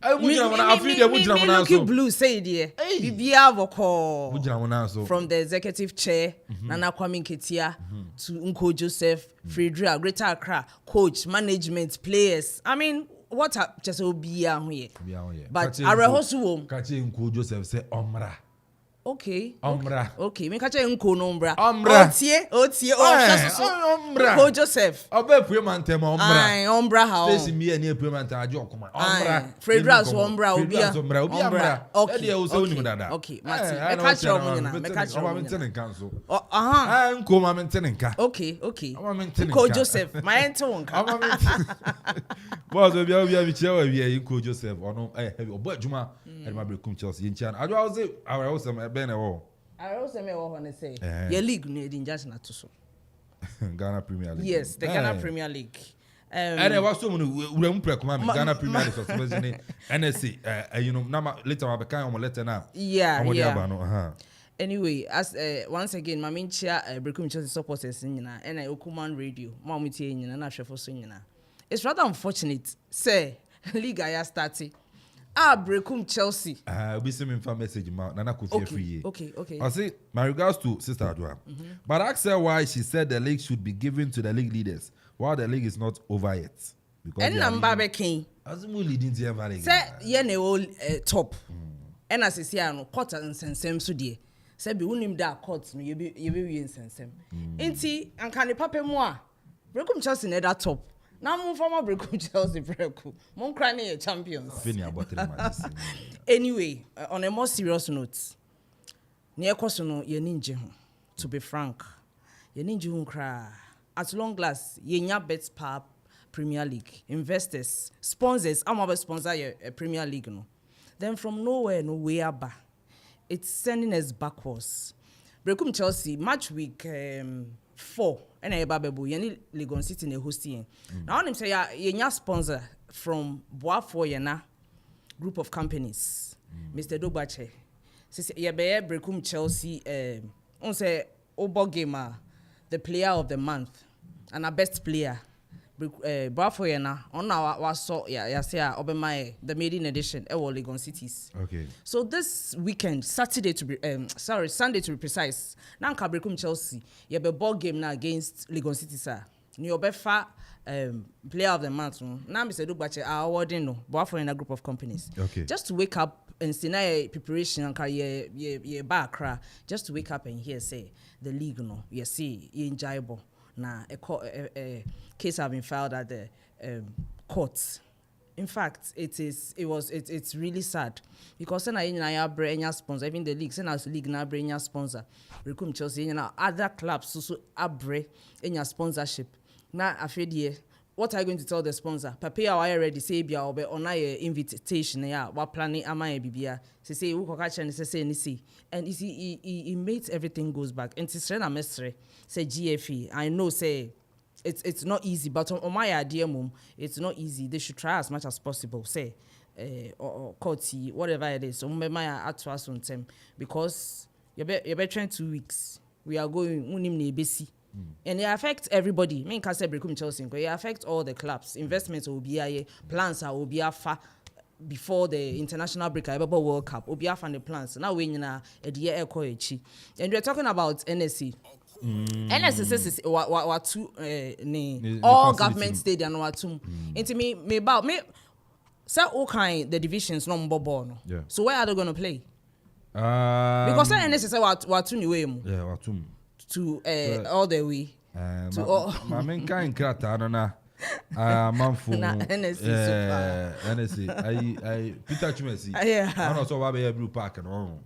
looking blue say dear. Bibia voko from the executive chair, Nana Kwame Nketia to Unko Joseph, Frederick, Greater Accra, coach, management, players. I mean, what just be here? But Arehosu Kachi Unko Joseph say Omra. Okay. Omra. Okay. Me kache unko nombra. Omra. Otie. Omra. Ko Joseph. Obe puemante ma omra. Ai, ombra ha. Stacey me ani puemante ajo Okoman. Omra. Fredras ombra obia. Omra. Okay. Uni dada. Okay. Mati. Me kache omunyina. Me kache omunyina. Me kanso. Aha. Nko ma mentene nka. Okay. Ko Joseph. Ma ente wonka. Boss obia bi chewa wi Ko Joseph. Ono obo adwuma. E ma brekum Chelsea yin I was Ben ewo. I also me wo hone say. Your league no edin just na to so. Ghana Premier League. Yes, the Ghana Premier League. And I was so many we prekuma Ghana Premier League suspension NSC you know na later I became on letter now. Yeah. Anyway, as once again my main chair Brekum Chelsea supporters nyina and Okoman radio ma mo tie nyina na hwefo so nyina. It's rather unfortunate say league I started. Brekum Chelsea. We send me a message ma Nana Kofi free. Okay. I say my regards to Sister Adwa. But ask her why she said the league should be given to the league leaders while the league is not over yet. Because and Nambabe King. As we leading the ever league. Say ye ne all top. And as say no court and sensem so die. Say be unim da court no ye be wi sensem. Enti anka ne papa mu a Brekum Chelsea ne da top. Now move from Brekum Chelsea Brekum. Mon crying champions. Anyway, on a more serious note, near Kosono ye ninja. To be frank, ye ninja cry. At long last, ye nya bets pap Premier League investors, sponsors. I'm about sponsor a Premier League no. Then from nowhere, no way up. It's sending us backwards. Brekum Chelsea match week 4. And I babebu yani Legon City ne hosting. Now him say ya sponsor from Boafo Yena group of companies. Mr. Dogbache. Say ya be Brekum Chelsea on say Obo gamer the player of the month and our best player. Boafo Yena on our so ya say Obema the maiden edition Legon Cities. Okay. So this weekend, Sunday to be precise. Now Brekum Chelsea, you have a ball game now against Legon City, sir. You have player of the month. Now Mr. Dugbache are awarding no, but for in a group of companies. Okay. Just to wake up and see na preparation and carry ye back, just to wake up and hear say the league no, you see enjoyable. Now a case have been filed at the courts. In fact, it's really sad because when I bring sponsor, even the league, send us league na bring sponsor. Brekum Chelsea, other clubs also abre in sponsorship. Now afraid here, what are you going to tell the sponsor? Papa, I already say be on a invitation. Yeah, what planning am I bibia? Say who catch and say ni see, and you see he makes everything goes back. And it's a mystery. Say GFE, I know say. It's not easy, but on my idea, mum, it's not easy. They should try as much as possible. Say, or courty, whatever it is. So, my at to us on time because you're trying 2 weeks. We are going unim busy, and it affects everybody. Me can say Brekum Chelsea, it affects all the clubs. Investments will be a plans are will be a far before the international break. I World Cup will be a fan the plans. Now we a year and we're talking about NSC. NSS is what two all government stadium what two. Into me about me. Say all kind the divisions no more. Yeah. So where are they going to play? Because NSS what two new way. Yeah, what two to all the way. To all. My main kind crata na. Manful NSC. I Peter Chumesi. Yeah. I also have a blue park and all.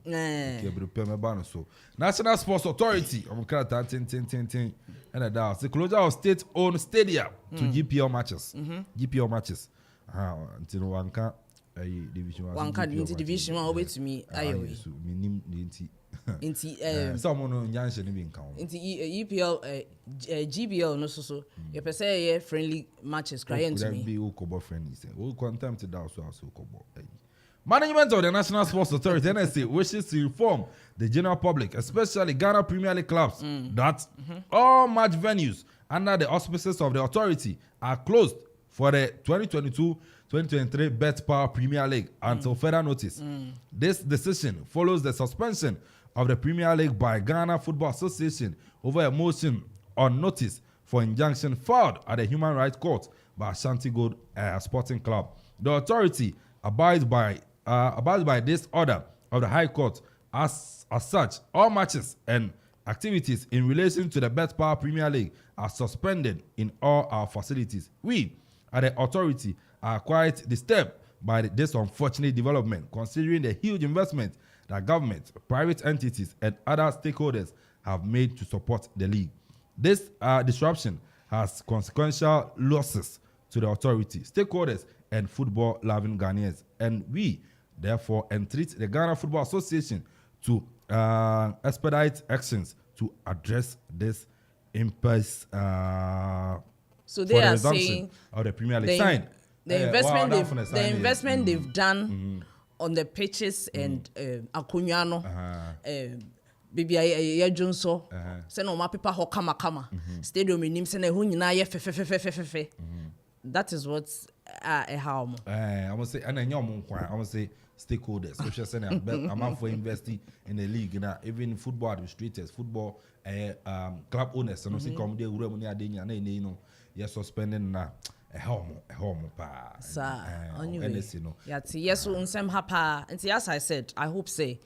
So National Sports Authority. I'm tin. And the closure of state-owned stadium to GPL matches. GPL matches. Until one can division one. One can into division one over to me. Someone on Jansen even count. Into EPL, GBL, no so. You per se friendly matches. Crying to me. Be Okobo friendly. We'll contempt that also. Management of the National Sports Authority (NSA) wishes to inform the general public, especially Ghana Premier League clubs, that all match venues under the auspices of the authority are closed for the 2023 Bet Power Premier League until further notice. This decision follows the suspension of the Premier League by Ghana Football Association over a motion on notice for injunction filed at the Human Rights Court by Ashanti Gold Sporting Club. The authority abides by this order of the High Court. As such, all matches and activities in relation to the Bet Power Premier League are suspended in all our facilities. We, at the authority, are quite disturbed by this unfortunate development, considering the huge investment that government, private entities, and other stakeholders have made to support the league. This disruption has consequential losses to the authority, stakeholders, and football-loving Ghanaians. And we, therefore, entreat the Ghana Football Association to expedite actions to address this impasse so for they the are resumption saying of the Premier League. the investment they've done on the pitches and Akunyano, Bibi Junso, send on my people ho kama stadium in Nimsen fe. That is what's a harm. I must say, and I must say stakeholders, social center, amount for investing in the league, and even football administrators, football club owners, and also come there, you know, you're suspending now. A home pa. Sir, anyway. Yes, unsem hapa. And as I said, I hope say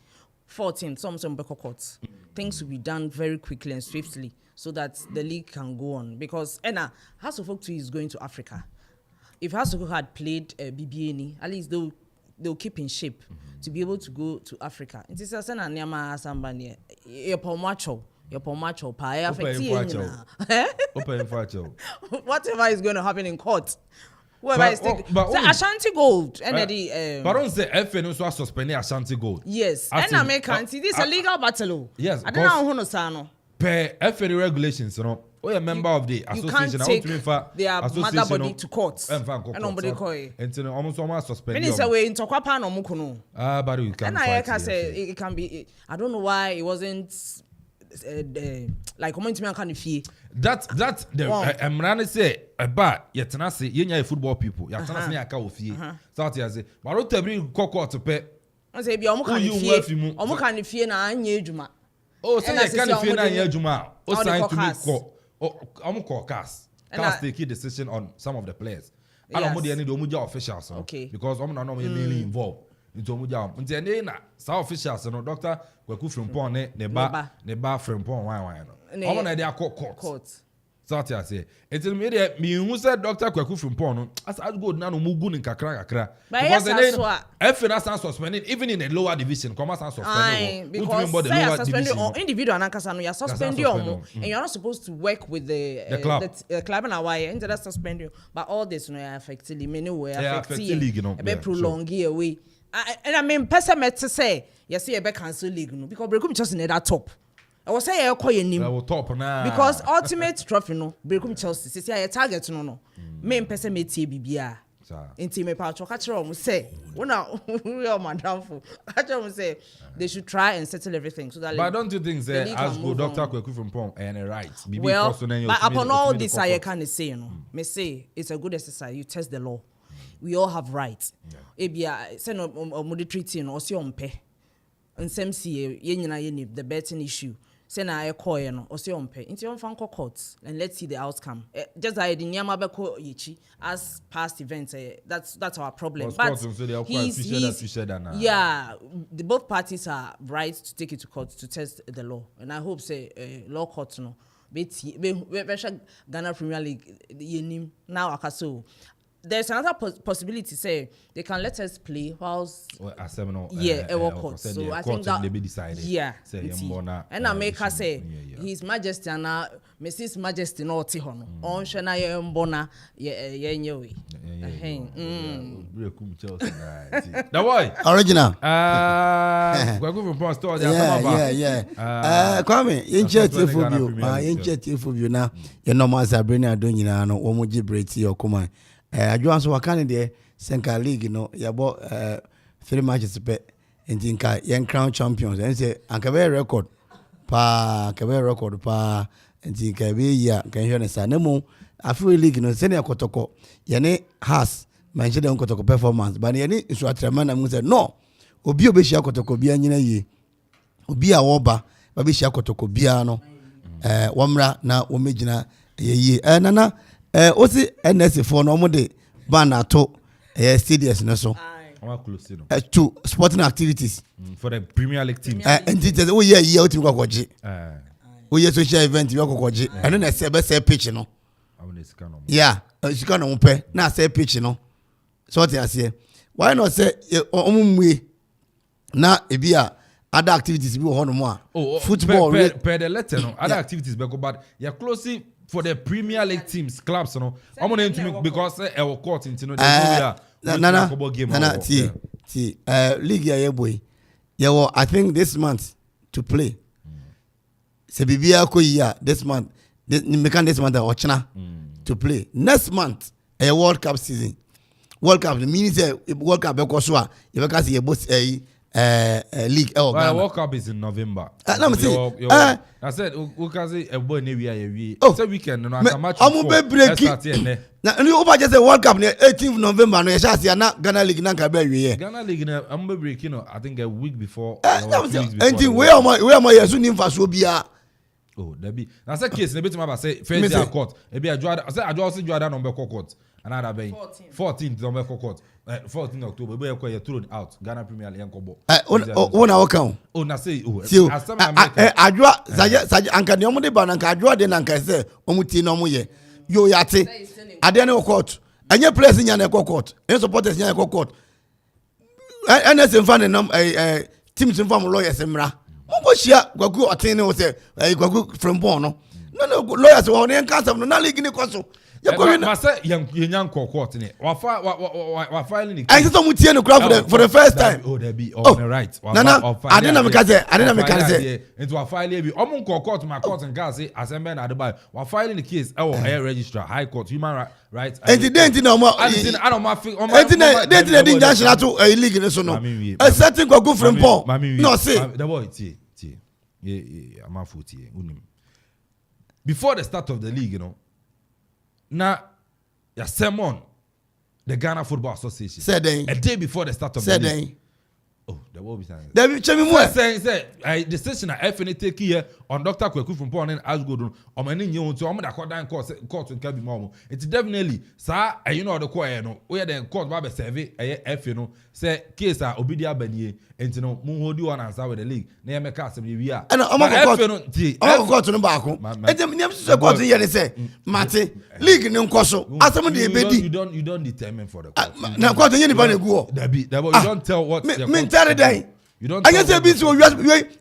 14 some courts. Things will be done very quickly and swiftly so that the league can go on. Because House of Folk 2 is going to Africa. If House of Folk had played BBN, at least they'll keep in shape to be able to go to Africa. It is a sen and Yama Sambani. Your pa whatever is going to happen in court. Ashanti Gold and but don't say FN also suspended Ashanti Gold. Yes, and American this is a legal battle. Yes, I don't know Sano. Per FN regulations, you know, we are a member of the association. You can't take their mother body to court. And nobody call it. And almost suspended. It's a way in Tokwapa no Mukuno. But you can. And I can say it can be. I don't know why it wasn't. Like community man can fee. That I'm running say but yet na say yenya football people yet na say aka ofie so that say but don't every kokko to pay I say bi omo kan fie na anya adwuma oh say you can fie na anya adwuma o sign to me omo call cast take a decision on some of the players and omo dey need omo officials because omo na no mainly involved into omo jam nti na sa officials no doctor Kwaku Frimpong ne ba Frimpong wan no omo na dey court so that I say it's me who said Dr. Kwaku Frimpong no as go na no mugu ni kakra because the FN has suspended even in the lower division come as suspended because the lower division on individual ankasa no you suspend you and you're not supposed to work with the club na why and that suspend you but all this no affect the many way affect league no be prolong away. And I mean, person met to say, yes, you better cancel league no because Brekum just in that top. I was say I call your name top now because ultimate trophy no Brekum Chelsea. See, I target no. Main person met TBBA. Inti me pa catch them say, we are downfall. Catch them say they should try and settle everything so that. But don't you think say as go Dr. Kwaku Frimpong and right? Well, but upon all this, I can say me say it's a good exercise. You test the law. We all have rights. Ebia send a treaty or see on pay. And some see the betting issue. Send a coin or see on pay. Into your fan courts and let's see the outcome. Just like the Nyamabeko Yichi as past events. That's our problem. But both parties are right to take it to court to test the law. And I hope say law court no. Ghana Premier League now akaso. There's another possibility. Say they can let us play whilst court. So I think that be decided. And America say His Majesty and Mrs. Majesty no tihono. On shana ye mbona ye nyewe. The boy original. Kwame, Kwame, you na you normal Sabrina do nyina no omo gibrate Okoman. Adwan so wakane de Senka League no yabo 3 matches pe ntinka yen crown champions and say anka be record pa ntinka be ya kan hwe ne sa nemu Afro League no sene akotoko yene has mention the kotoko performance but any so atrema na say no obi obehia kotoko bia nyina ye obi a woba ba behia kotoko bia no womra na womegina ye nana osi NS4 no mo de ban ato stadiums no so to sporting activities for the Premier League teams and it oh yeah o team kwakoje oh yeah social event you kwakoje and na say pitch no yeah you can no pe na say pitch no so what you say why not say omumwe na ebia other activities be ho no mo football per the letter no other activities be go but you're closely for the Premier League teams clubs no I'm going to because our court into no league ya boy yeah I think this month to play se bibia ko ya this month this month or China to play next month a World Cup season World Cup means World Cup be ko so a you be say both league World Cup is in November. Let me see. I said we can say a boy we say weekend no I match. I'm break it. Now you over just say World Cup 18th November no you shall see na Ghana League na ka be we. Ghana League na I'm break I think a week before. Anything where am I yesu ni mfa so bia. Oh, that be. Na say case na bit ma say first day court. E be adwa I say adwa also adwa number court. Another be 14th number court. 14th October we are thrown out Ghana Premier League enkobo. Una waka. Oh na say adwa saje anka ne omo ba na anka adwa de na anka say omuti na omo ye. Yo yate. Ade na court. Anye players nya na court. En supporters nya na court. NS fan na teams fan lawyers mra. Moboshia gwagu otene o say gwagu from born no lawyers won en cancer no na league ni kwaso ma say yan court ni wa filing the I say some tie no crowd for the first time oh there be on right nana I didn't make say into wa file bi omo court ma court nka say assembly na advice wa filing the case e wo air registrar high court human rights and the no more I don't ma fi the injunction to a league no so no a certain gwagu from born no say the boy tie yeah I'm a foot here unim before the start of the league you know na ya sermon the Ghana Football Association said a day before the start of the league oh there will be time there be chemi mo say the decision na FNA take here on Dr. Kweku from Paul and Asgodo o mani nye on to o da court nka bi mo it definitely sa you know the court no we the court ba be serve FA no say case a obi dia banie enti no mu hold you on answer with the league na ya make asem wi a and o court no ba ko enti me say court here dey say mate league ni nkoso asem dey bedi you don't determine for the court na court nye ni ba na guo you don't tell what me tell day you don't I say be so we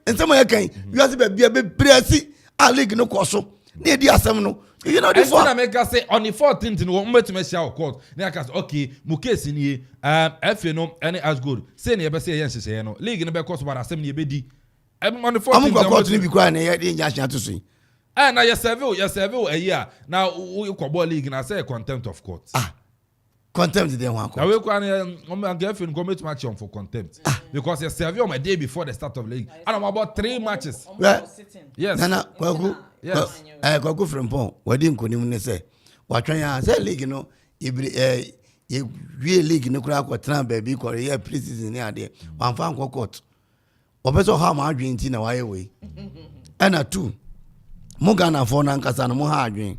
ensem ya kan you say be bresi a league no koso na di asem no you know this one I make say on the 14th no mo betime share court na ka say okay mo case ni FA no any as good say na be say yen hye no league no be court ba asem na be di on the 14th am court ni bi kwa na ye di nja to so na you serve a year now we ko league na say contempt of court contempt dey one court. Na we kwa na girlfriend go meet match on for contempt because you serve on my day before the start of the league. And I'm about 3 matches. Yes. Nana kwaku. Yes. Kwaku from Pon. Wadi nkonim ne say. Watwan ya say league no ye league no kura ko tran baby ko ye pre-season ni ade. Wan fan ko court. Obeso ha ma adwen ti na waye we. Ana 2. Mo Ghana for na nkasa no mo ha adwen.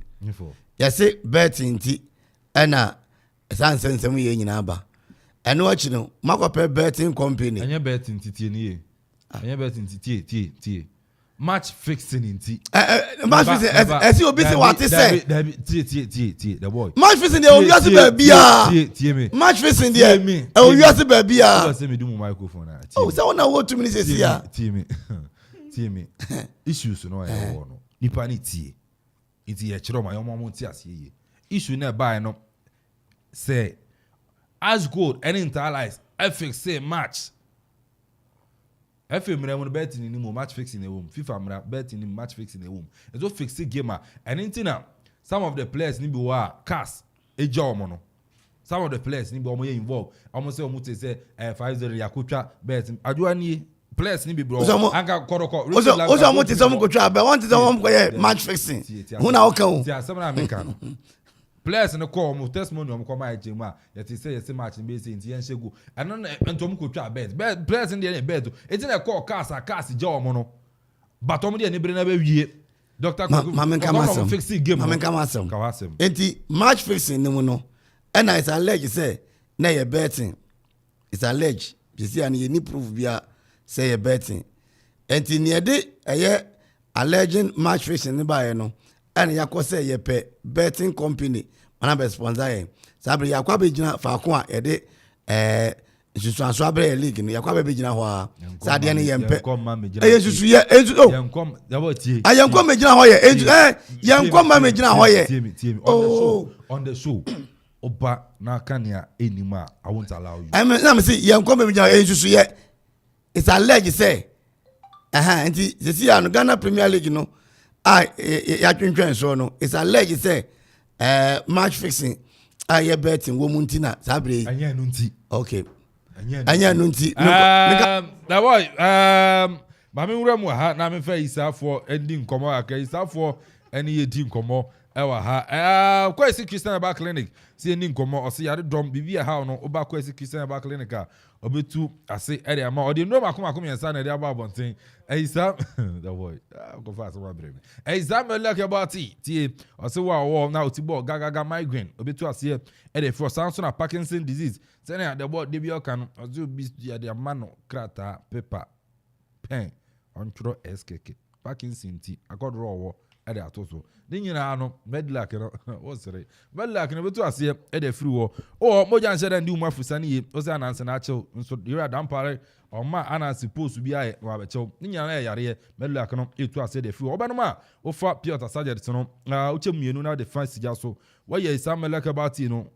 Ya say betting ti ana sansensem ye nyina ba eno achi no makope betting company anya betting titie ni ye anya betting titie match fixing inti match fixing esi obi se what say tie the boy match fixing dey owiase ba bia tie me match fixing dey owiase ba bia say me do my microphone na oh say una what 2 minutes esi ya tie me issues no ya wo no nipa ni tie iti ye chiro ma yo mo tie ase ye issue na ba no say as good any internalize FX say match FM mra mo betting ni mo match fixing e wom FIFA mra betting ni match fixing e wom ezo fix gamer and intina some of the players ni bi wa cast eja omo no some of the players ni bi omo ye involved omo say omo te say 5-0 yakotwa bet adwa ni players ni bi bro anga koroko ozo omo te say omo kotwa be want te say omo ko ye match fixing hu na o kan o ti asem na make no players in the call mo testimony om come my team that he say yes match in base nti yen shegu eno entom ko twa bet players in the bet eti na call cars je omo no but omo de bre na ba wie Dr. Mamen Kamasem fixing game Mamen Kamasem enti match fixing ni mu no and it's alleged say na ye betting it's alleged you see and you need proof bia say ye betting enti ne de eye alleged match fixing ni ba ye no and yakọ say ye pe betting company mana be sponsor ye sabre yakọ be gina fa ko a ye de susu abre league no yakọ be gina ho a sade ne ye mpe susu ye yankom yabo tie yankom me gina ho ye yankom ma me gina ho ye on the show oba na kania enima I won't allow you na me say yankom me gina susu ye it's alleged say nti sisi ya no Ghana Premier League no ya twentwen so no it's alleged say match fixing ye betting wo muntina sabre anya no nti okay anya no nti that boy ma me wura mu ha na me fa isafo ending komo aka isafo eni ye di komo ewa ha kwesi Christian Bar Clinic si ending komo o si yare dom bibi ha no oba kwesi Christian Bar Clinic a obetu ase ere ama o de no makom yensa na de aba bonten Isa the boy go fast one brave Isa me like about tie o se wa na otibo gaga migraine obetu ase ere for Samson Parkinson disease say na the boy de bi oka no o zo bi ya de ama no krata paper pen on tro SKK Parkinson ti akodro owo ere atoso de nyina no medlak no wo sere medlak no betu ase ere free wo o moja nse da ndi umu afusa ni ye o se ananse na achew nso yura dampare o ma ananse post bi aye wa bechew ni nyina na yare medlak no etu ase de free wo ba no ma wo fa Piotr Sargent no na uche mienu na de fancy ja so wo ye Isa medlak abati no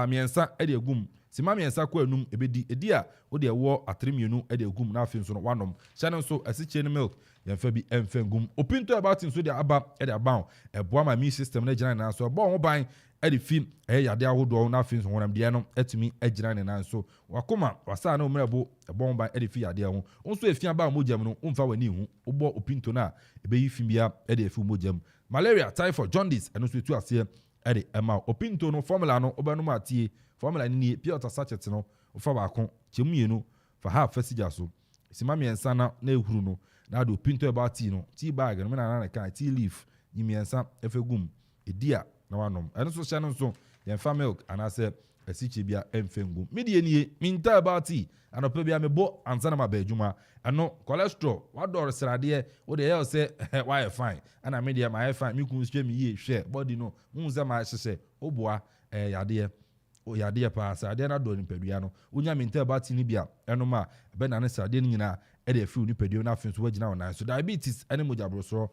miensa ere egum sima miensa ko anum ebedi edi a wo de wo atremienu ere egum na afi nso no wanom channel so asiche ni milk yemfa bi emfengum opinto about nso de aba e de aban eboa ma mi system na gina na so ebo ho ban e de film yade ahodo na fin so wonam de no atumi agina ne na so wakoma wasa na omrebo ebo ho ban e de fi yade ho nso efia ba mojam no umfa wani hu obo opinto na ebe yi film bia e de fi mojam malaria typhoid jaundice eno so etu ase e de ema opinto no formula no obanu ma tie formula ni Piotr Sargent no ofa ba ko chemienu fa ha fasija so sima miensa na ehuru no na do pinto about tea no tea bag no na kan tea leaf yimiensa efegum edia na wanom eno so hye no so yemfa milk anase asiche bia emfengum medie nie minta about tea anopa bia mebo ansa na mabadwuma eno cholesterol wador srade wo de ye say why fine ana media my fine mi kun hwe mi ye hwe body no unza ma hye oboa yade o yade pa sa ade na do nipadua no unya minta about ni bia eno ma be na ne sade ni nyina e de feel nipadua na afin so wagina ona so diabetes ene mojabrosoro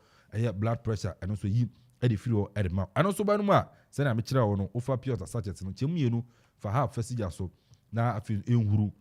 blood pressure eno so yi e de feel o e de ma eno so ba no ma se na me kire wo no ofa Piotr Sargent no chemienu fa ha fasija so na afin ehuru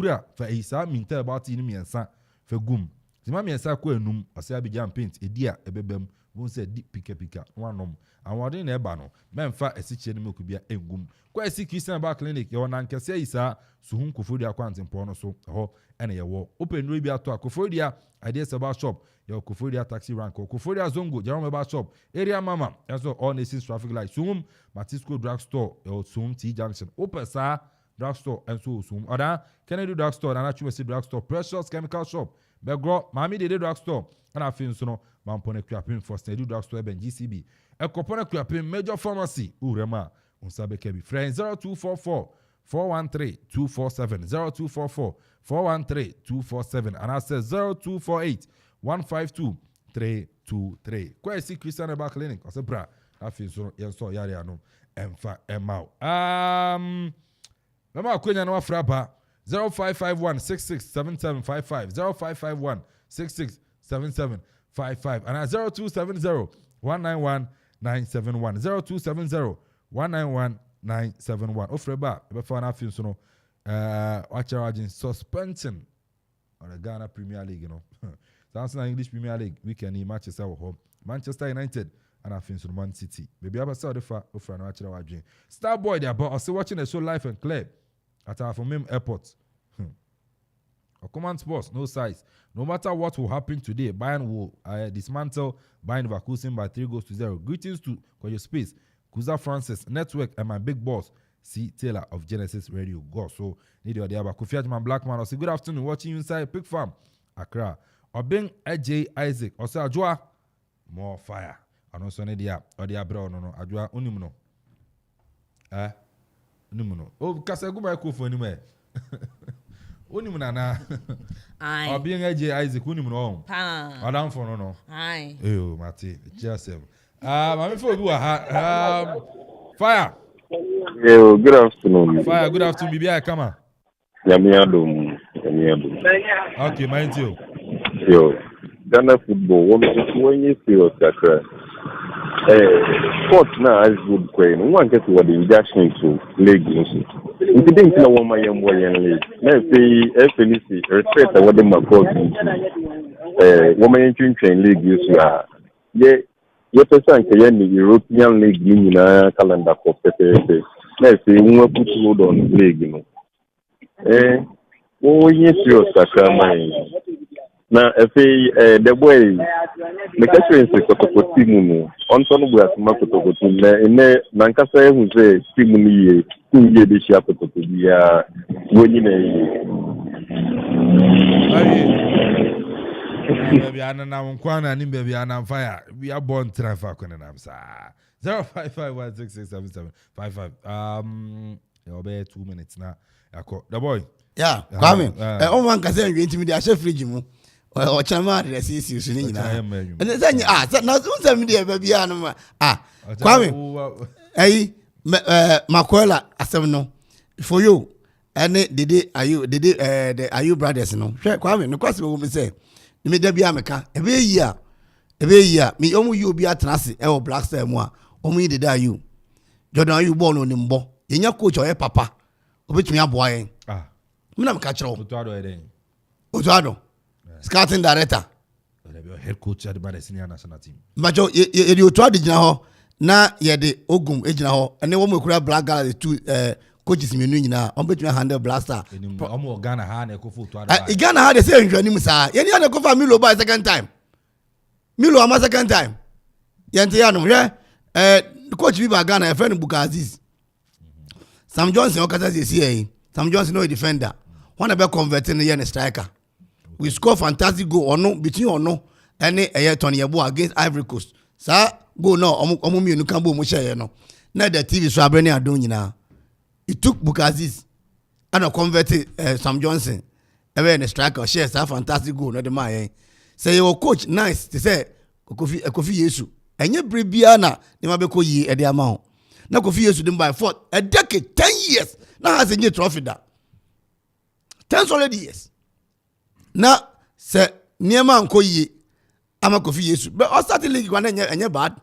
a fa Isa minta about ni miensa fa gum sima miensa ko enum ase abijam paint edia ebebem won se di pika wanom awode na eba no memfa esiche ne mekubia engum kwa esi Christian Bar Clinic ye wona nkese Isa suhun kofodi akwantempo no so ho ene ye wo open no bi ato akofodi idea seba shop ye kofodi taxi rank kofodi zongo jerome bar shop area mama eso all nations traffic light sum Matisco drug store ye sum T junction open sa drug store enso sum oda Kennedy drug store na Chumesi drug store Precious chemical shop begro mami de drug store na afin so no mampone kwapin for Steady drug store ben GCB ekopone kwapin major pharmacy urema unsabe kebi friend 0244 413 247 0244 413 247 and I said 0248 152 323 kwa esi Christian Bar Clinic osebra afin so yenso yare anu emfa emau mama kwenya na wafra ba 0551667755 0551 667755 and 0270 191 971 0270 191 971 ofreba be fa na afin so no watching suspension on the Ghana Premier League, you know. That's not English Premier League weekend in Manchester home. Manchester United and I think so Man City. Maybe I saw the fa offer no actually watching. Starboy there, but also watching the show live and clear at our from airport. Okoman Sports, no size. No matter what will happen today, Bayern will dismantle Bayern Leverkusen by 3-0. Greetings to your space. Kuza Francis, Network, and my big boss, C. Taylor of Genesis Radio. Go. So, need you there. Kofi Ajman Blackman. I say, good afternoon. Watching you inside Pig Farm, Accra. Obing AJ Isaac. I say, Ajwa, more fire. And also, need you. Or the Abra, no. Ajwa, unimuno. Unimuno. Oh, Kasa, go back for anywhere. Unimuno, na. Aye. Obing AJ Isaac, unimuno. Madam for no. Aye. Oh, Mati. Just him. I'm for you. Fire. Yo, good afternoon. Fire, good afternoon, Bibi. Come on. Yamiadum. Okay, mind you. Yo, Ghana football, when you see what's Accra. Sport now is good question. One gets what the injection to league. If you didn't know what my young boy and league, let's say FNC, respect what they might call woman train league use. Yeah. Your person can the European League in calendar for Pepe. Let's say we put load on league, you know. Oh, yes, you're Sacramento. Now, if the way the question is a team, on some of us, Makoto, in Nankasa, who say, Timuni, who ye the shop to be Baby, I'm Kwana, baby, I'm fire. We are born Trafa Konanam, sir. 055167755. You'll be 2 minutes now. The boy. Yeah, Kwame. One can say you're intimate. I shall free you. Or Chama, the CC, and then, now, don't tell me, baby, Kwame. Hey, Makola, I said no. For you, and are you brothers? No, Kwame, no question will be said. Me there be ameka every year me omu you be atrase e wo Black Star mu a omu yi deda you Jordan you born on nimbo yenya coach or papa obetumi aboa yen me na me ka kire Otuado scouting director head coach at the senior national team macho ye Otuado gina ho na ye de Ogum gina ho ene wo mekura Black Gala the two coaches me nyina on between handle Blaster omo Ghana ha na ekofo to ada Ghana ha dey say nhwani mu saa ye ni na kofa Milo by second time Milo ama second time yente ya no hwe coach bi ba Ghana e friend Bukaziz Sam Johnson okata say see Sam Johnson no a defender one be converting here na striker we score fantastic goal ono between ono ene Tony Yebo against Ivory Coast sa goal no omo mienu kan bo mo share no na the TV so abrani adon nyina. It took Bukaziz and converted Sam Johnson. Even a striker shares a fantastic goal. Not the man. Say your coach nice. They say Kofi Yesu. And you bring Biana. They might be called ye at the amount. Now Kofi Yesu them by 4 a decade 10 years. Now has a new trophy that 10 solid years. Now say near man call ye. I'm a Kofi Yesu. But I started league one and you're bad.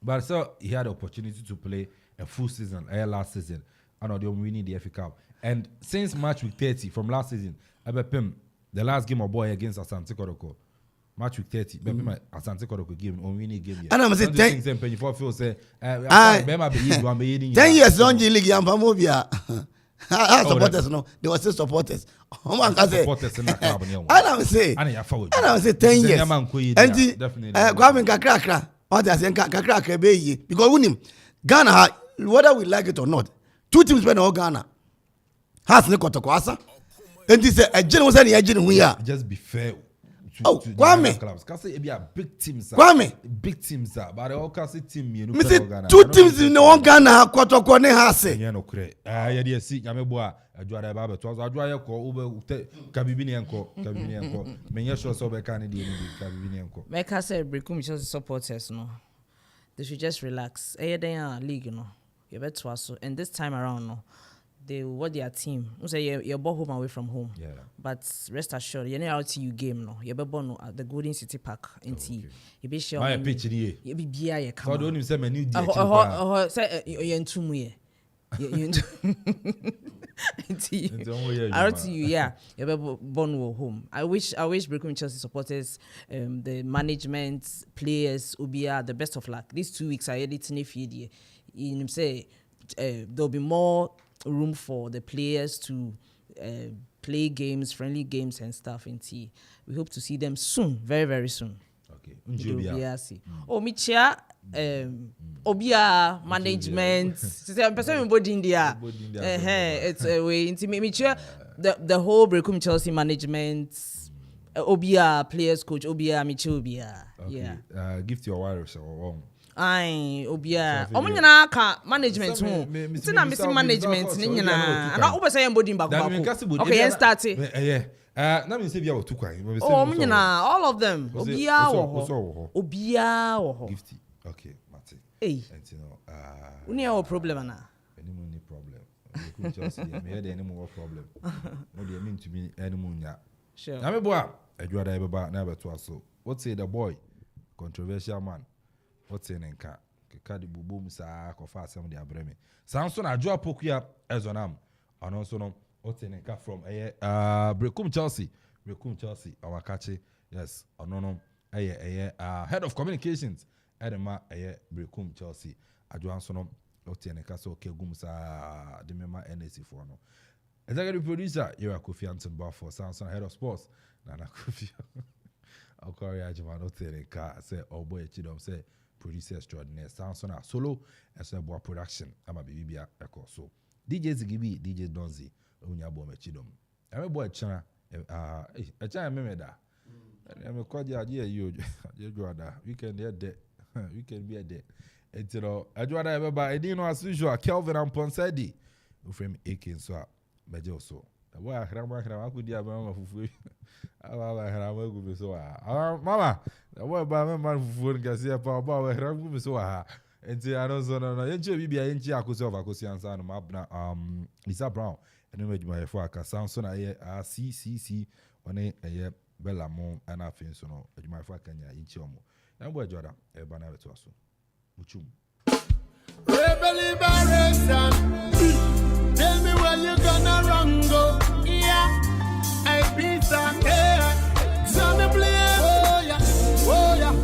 But so he had the opportunity to play a full season last season. And they winning the FA Cup. And since match week 30 from last season, the last game of boy against Asante Kotoko, match week 30, Asante Kotoko game, on winning game. And I'm saying 10 years don't league and Pamovia. Supporters no, they were still supporters. Supporters in the club. And I'm saying 10 years. And definitely. Kwame Kakra. What I say Kakra be because we Ghana, whether we like it or not. 2 teams play in Ghana. Has no Kotokwasa. And this a general saying agent we are. Just be fair. Kwame. Because it be a big teams. Kwame. Big teams are, but all kasi team you know. Me say 2 teams in one Ghana Kotoko ne hase. Yeah no kre. Ya dey see nyame boa adwa da ba beto. Adwa ye ko ube kabibini enko. Menye sure so be kan dey kabibini enko. Make us say brekum just supporters no. They should just relax. League no. You bet so. And this time around, no, they what their team. You say you're born home away from home. Yeah. But rest assured, you know how to you game no. You're born at the Golden City Park in T. You be sure. My pitch here. You be beer. You come. So don't even say my new. Say you're in 2 years. You yeah, you're born home. I wish Brekum Chelsea supporters, the management, players, Ubia, the best of luck. These 2 weeks are editing if you say there'll be more room for the players to play games, friendly games and stuff in T. We hope to see them soon, very, very soon. Okay. Obiasi. O michia obia management. Say person me body India. It's a way into michia the whole Brekum Chelsea management. Obia players coach Obia Michobia. Yeah. Gift your wires or Aye, Obia. Omunyana ka management ho. Nti na missing management ni nyina. Ana obo say embodi mbako. Okay, let's start it. Na me say bia wo tukwan. Omunyana all of them. Obia wo. Obia wo. Gifty. Okay, Mate. Hey. And you know, uni have a problem na. Any problem. You just see me had any more problem. No dey mean to me any more nya. Sure. Na me boa, adwada e beba na beto aso. What say the boy? Controversial man. What say nka? Keka di bubum sa kofa asem de abreme. Sanso na adwo apokua ezonam. Ano so no what say nka from Brekum Chelsea. Brekum Chelsea awakache. Yes, ono no head of communications. Edema Brekum Chelsea. Adwo anso no what say nka so kegum sa de mema NSC for no. Executive producer, you're a Kofi Anton Buffo, Samson, head of sports. Nana Kofi. I'll call you Ajman Otere Car, say, oh boy, Chidom, say, producer extraordinaire, Samson, solo, and say, boy, production. I'm a baby, echo. So, DJ Zigibi, DJ Donzi, Unya Bome Chidom. I'm a boy, China, a China Memeda. I'm a quad idea, you, we can be a day. We can be a day. And you know, I do what I ever buy. I didn't know as usual, Kelvin and Ponsadi, who frame A.K.A. so. Bejo so boy ahrama ku dia ba ma fufu aba ahrama ku be so mama the boy ba me man fufu nka se pa ba ahrama ku be so ha enti ano so no yenche bibia yenche akosi of akosi ansa no mabna Lisa Brown eno medjuma efo aka sanso na ye CCC one eye Belamo and afin so no edjuma efo aka nya yenche omo na boy joda e ba na beto aso muchum Rebel liberation. Tell me where you gonna run go. Yeah, I beat some hair. So me play. Oh yeah, oh yeah,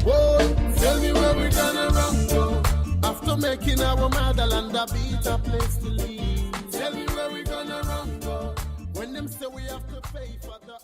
oh. Tell me where we gonna run go. After making our motherland a better place to live. Tell me where we gonna run go. When them say we have to pay for the